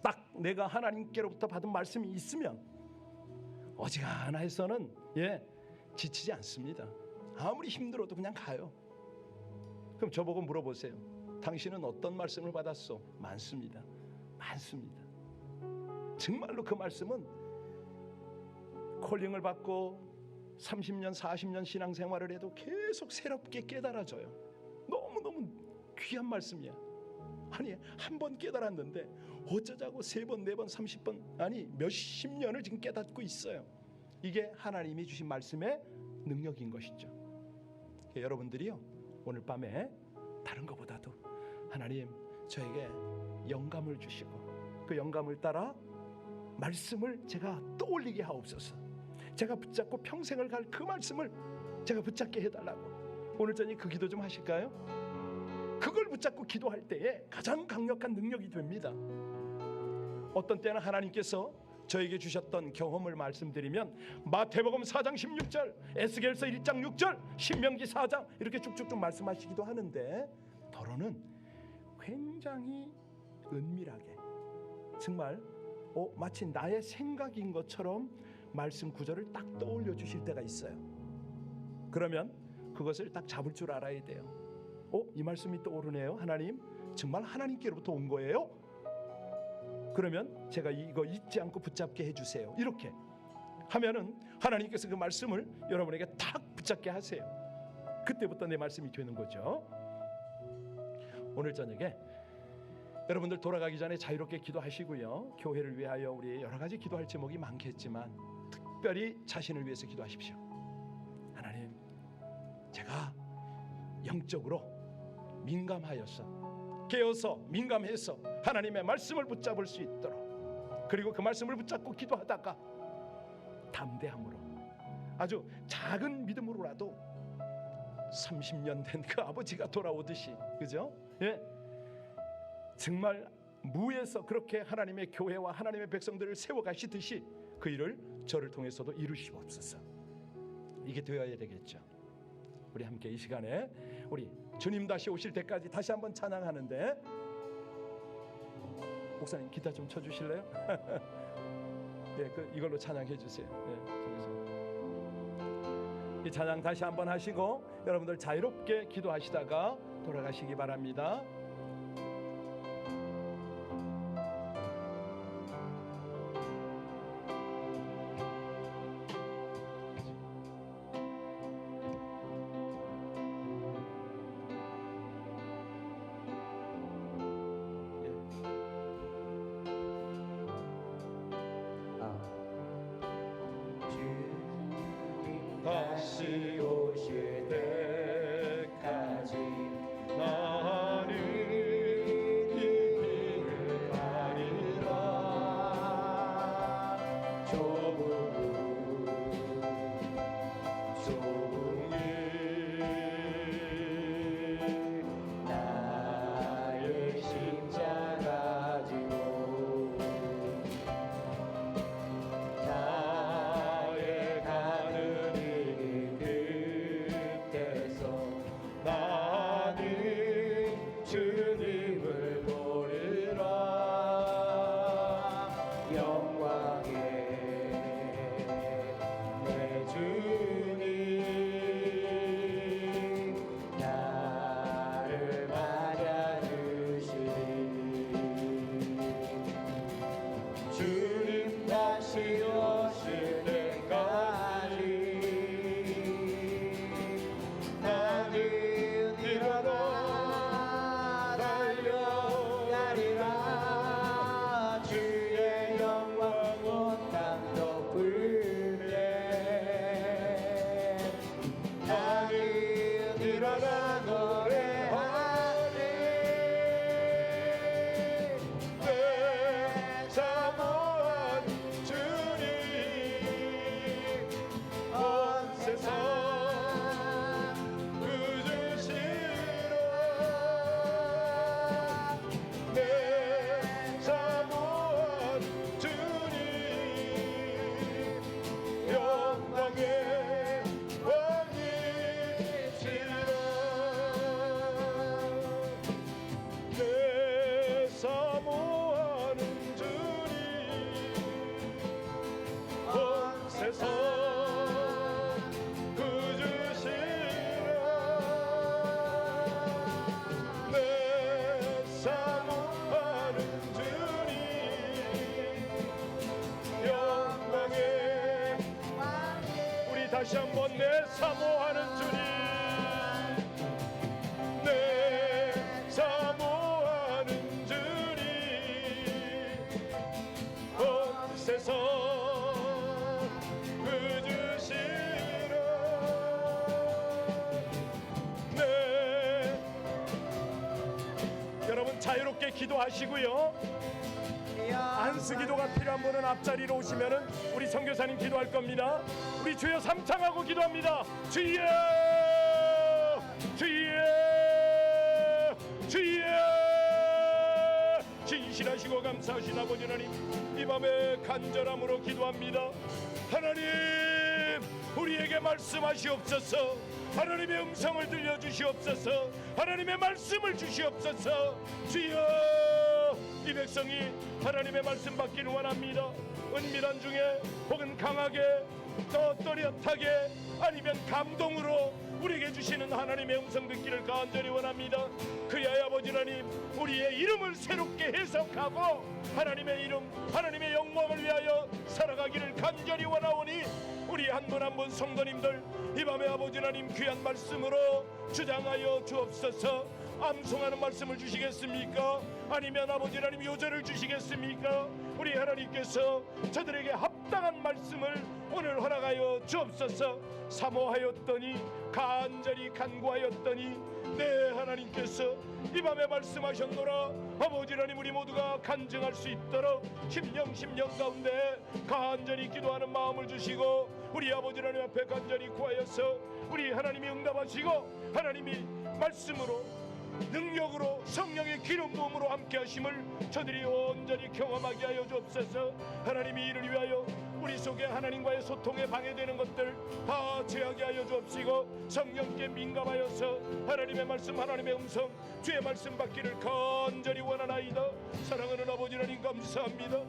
딱 내가 하나님께로부터 받은 말씀이 있으면 어지간해서는 지치지 않습니다. 아무리 힘들어도 그냥 가요. 그럼 저보고 물어보세요. 당신은 어떤 말씀을 받았어? 많습니다. 많습니다. 정말로 그 말씀은 콜링을 받고 30년 40년 신앙생활을 해도 계속 새롭게 깨달아져요. 너무너무 귀한 말씀이야. 아니 한 번 깨달았는데 어쩌자고 3번 4번 30번 아니 몇십 년을 지금 깨닫고 있어요. 이게 하나님이 주신 말씀의 능력인 것이죠. 여러분들이요 오늘 밤에 다른 것보다도 하나님 저에게 영감을 주시고 그 영감을 따라 말씀을 제가 떠올리게 하옵소서. 제가 붙잡고 평생을 갈 그 말씀을 제가 붙잡게 해달라고. 오늘 저녁에 그 기도 좀 하실까요? 그걸 붙잡고 기도할 때에 가장 강력한 능력이 됩니다. 어떤 때는 하나님께서 저에게 주셨던 경험을 말씀드리면 마태복음 4장 16절, 에스겔서 1장 6절, 신명기 4장 이렇게 쭉쭉쭉 말씀하시기도 하는데 더러는 굉장히 은밀하게 정말 마치 나의 생각인 것처럼 말씀 구절을 딱 떠올려 주실 때가 있어요. 그러면 그것을 딱 잡을 줄 알아야 돼요. 이 말씀이 떠오르네요. 하나님 정말 하나님께로부터 온 거예요? 그러면 제가 이거 잊지 않고 붙잡게 해주세요. 이렇게 하면은 하나님께서 그 말씀을 여러분에게 탁 붙잡게 하세요. 그때부터 내 말씀이 되는 거죠. 오늘 저녁에 여러분들 돌아가기 전에 자유롭게 기도하시고요. 교회를 위하여 우리 여러 가지 기도할 제목이 많겠지만 특별히 자신을 위해서 기도하십시오. 하나님 제가 영적으로 민감하여서 깨어서 민감해서 하나님의 말씀을 붙잡을 수 있도록 그리고 그 말씀을 붙잡고 기도하다가 담대함으로 아주 작은 믿음으로라도 30년 된 그 아버지가 돌아오듯이 그죠? 정말 무에서 그렇게 하나님의 교회와 하나님의 백성들을 세워가시듯이 그 일을 저를 통해서도 이루시옵소서. 이게 되어야 되겠죠. 우리 함께 이 시간에 우리 주님 다시 오실 때까지 다시 한번 찬양하는데 목사님 기타 좀 쳐주실래요? 이걸로 찬양해 주세요. 이 찬양 다시 한번 하시고 여러분들 자유롭게 기도하시다가 돌아가시기 바랍니다. 다시 오실 때까지 나는 이 길을 가리라. 좁은 길 나의 십자가 지고 나의 가는 이 끝에서 나는 주님을 보리라. 영광의 내 주님 나를 맞아주시니 주님 다시 오실 때까지 나는 일어나 달려가리라. 주의 영광 온 땅 덮을 때 나는 일어나 노래하리. 내 사모한 주님 온 세상 구주시라. 내 사모한 주님 영광의 왕이시라. 내 사모하는 주님 온 세상 구주시라. 내 사모하는 주님 영광의 우리 다시 한번 내 사모하는 주님 내 사모하는 주님 온 세상 구주시라. 네 여러분 자유롭게 기도하시고요. 안수 기도가 필요한 분은 앞자리로 오시면은 우리 선교사님 기도할 겁니다. 우리 주여 삼창하고 기도합니다. 주여 주여 주여. 진실하시고 감사하신 아버지 하나님 이 밤에 간절함으로 기도합니다. 하나님 우리에게 말씀하시옵소서. 하나님의 음성을 들려주시옵소서. 하나님의 말씀을 주시옵소서. 주여 이 백성이 하나님의 말씀 받기를 원합니다. 은밀한 중에 혹은 강하게 또 또렷하게 아니면 감동으로 우리에게 주시는 하나님의 음성 듣기를 간절히 원합니다. 그리하여 아버지 하나님 우리의 이름을 새롭게 해석하고 하나님의 이름 하나님의 영광을 위하여 살아가기를 간절히 원하오니 우리 한 분 한 분 성도님들 이 밤에 아버지 하나님 귀한 말씀으로 주장하여 주옵소서. 암송하는 말씀을 주시겠습니까? 아니면 아버지 하나님 요절을 주시겠습니까? 우리 하나님께서 저들에게 합당한 말씀을 오늘 허락하여 주옵소서. 사모하였더니 간절히 간구하였더니 네 하나님께서 이 밤에 말씀하셨노라. 아버지 하나님 우리 모두가 간증할 수 있도록 심령 가운데 간절히 기도하는 마음을 주시고 우리 아버지 하나님 앞에 간절히 구하여서 우리 하나님이 응답하시고 하나님이 말씀으로 능력으로 성령의 기름 부음으로 함께 하심을 저들이 온전히 경험하게 하여 주옵소서. 하나님이 이를 위하여 우리 속에 하나님과의 소통에 방해되는 것들 다 제하게 하여 주옵시고 성령께 민감하여서 하나님의 말씀 하나님의 음성 주의 말씀 받기를 간절히 원하나이다. 사랑하는 아버지 하나님 감사합니다.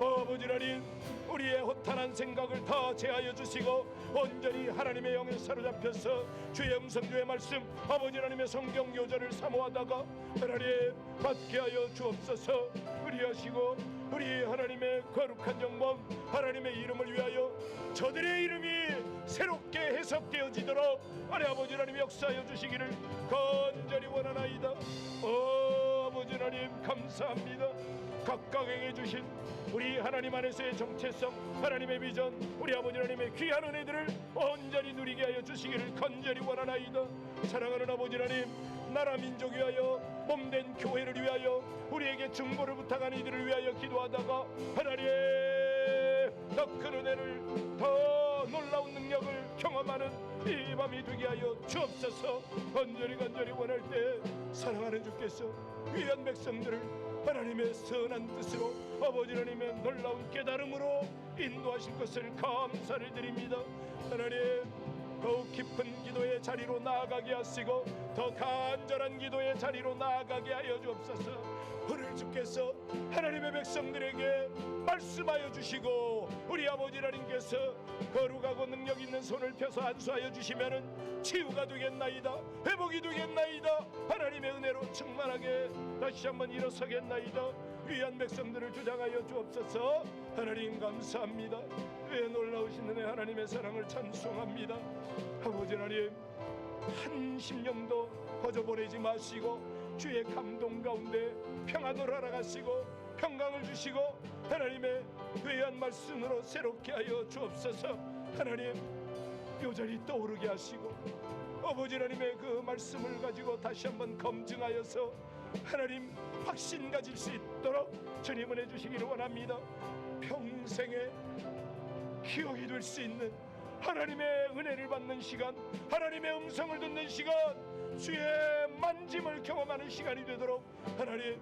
아버지 하나님 우리의 허탄한 생각을 다 제하여 주시고 온전히 하나님의 영에 사로잡혀서 주의 음성 주의 말씀 아버지 하나님의 성경 요절을 사모하다가 하나님 받게 하여 주옵소서. 그리하시고 우리 하나님의 거룩한 영광 하나님의 이름을 위하여 저들의 이름이 새롭게 해석되어지도록 아래 아버지 하나님 역사하여 주시기를 간절히 원하나이다. 아버지 하나님 감사합니다. 각각에게 주신 우리 하나님 안에서의 정체성, 하나님의 비전, 우리 아버지 하나님의 귀한 은혜들을 온전히 누리게 하여 주시기를 간절히 원하나이다. 사랑하는 아버지 하나님, 나라 민족 위하여 몸된 교회를 위하여 우리에게 중보를 부탁하는 이들을 위하여 기도하다가 하나님 더 큰 은혜를, 더 놀라운 능력을 경험하는 이 밤이 되게 하여 주옵소서. 간절히 원할 때 사랑하는 주께서 귀한 백성들을 하나님의 선한 뜻으로 아버지 하나님의 놀라운 깨달음으로 인도하실 것을 감사를 드립니다. 하나님, 더욱 깊은 기도의 자리로 나아가게 하시고 더 간절한 기도의 자리로 나아가게 하여 주옵소서. 오늘 주께서 하나님의 백성들에게 말씀하여 주시고 우리 아버지 하나님께서 거룩하고 능력 있는 손을 펴서 안수하여 주시면은 치유가 되겠나이다, 회복이 되겠나이다, 하나님의 은혜로 충만하게 다시 한번 일어서겠나이다. 귀한 백성들을 주장하여 주옵소서. 하나님 감사합니다. 왜 놀라우신 은혜 하나님의 사랑을 찬송합니다. 아버지 하나님, 한 심령도 거저보내지 마시고 주의 감동 가운데 평안으로 알아가시고 평강을 주시고 하나님의 귀한 말씀으로 새롭게 하여 주옵소서. 하나님, 뼈저리 떠오르게 하시고 아버지 하나님의 그 말씀을 가지고 다시 한번 검증하여서 하나님 확신 가질 수 있도록 주님 은혜 주시기를 원합니다. 평생의 기억이 될 수 있는 하나님의 은혜를 받는 시간, 하나님의 음성을 듣는 시간, 주의 만짐을 경험하는 시간이 되도록 하나님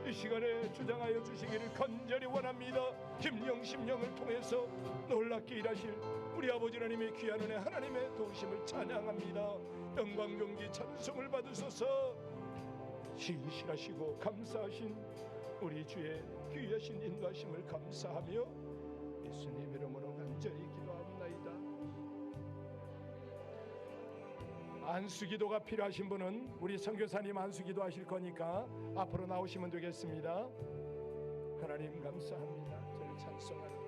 이 시간에 주장하여 주시기를 간절히 원합니다. 김영심령을 통해서 놀랍게 일하실 우리 아버지 하나님의 귀한 은혜, 하나님의 도우심을 찬양합니다. 영광 경기 찬송을 받으소서. 신실하시고 감사하신 우리 주의 귀하신 인도하심을 감사하며 예수님 이름으로 간절히 기도합나이다. 안수기도가 필요하신 분은 우리 선교사님 안수기도 하실 거니까 앞으로 나오시면 되겠습니다. 하나님 감사합니다. 저를 찬송합니다.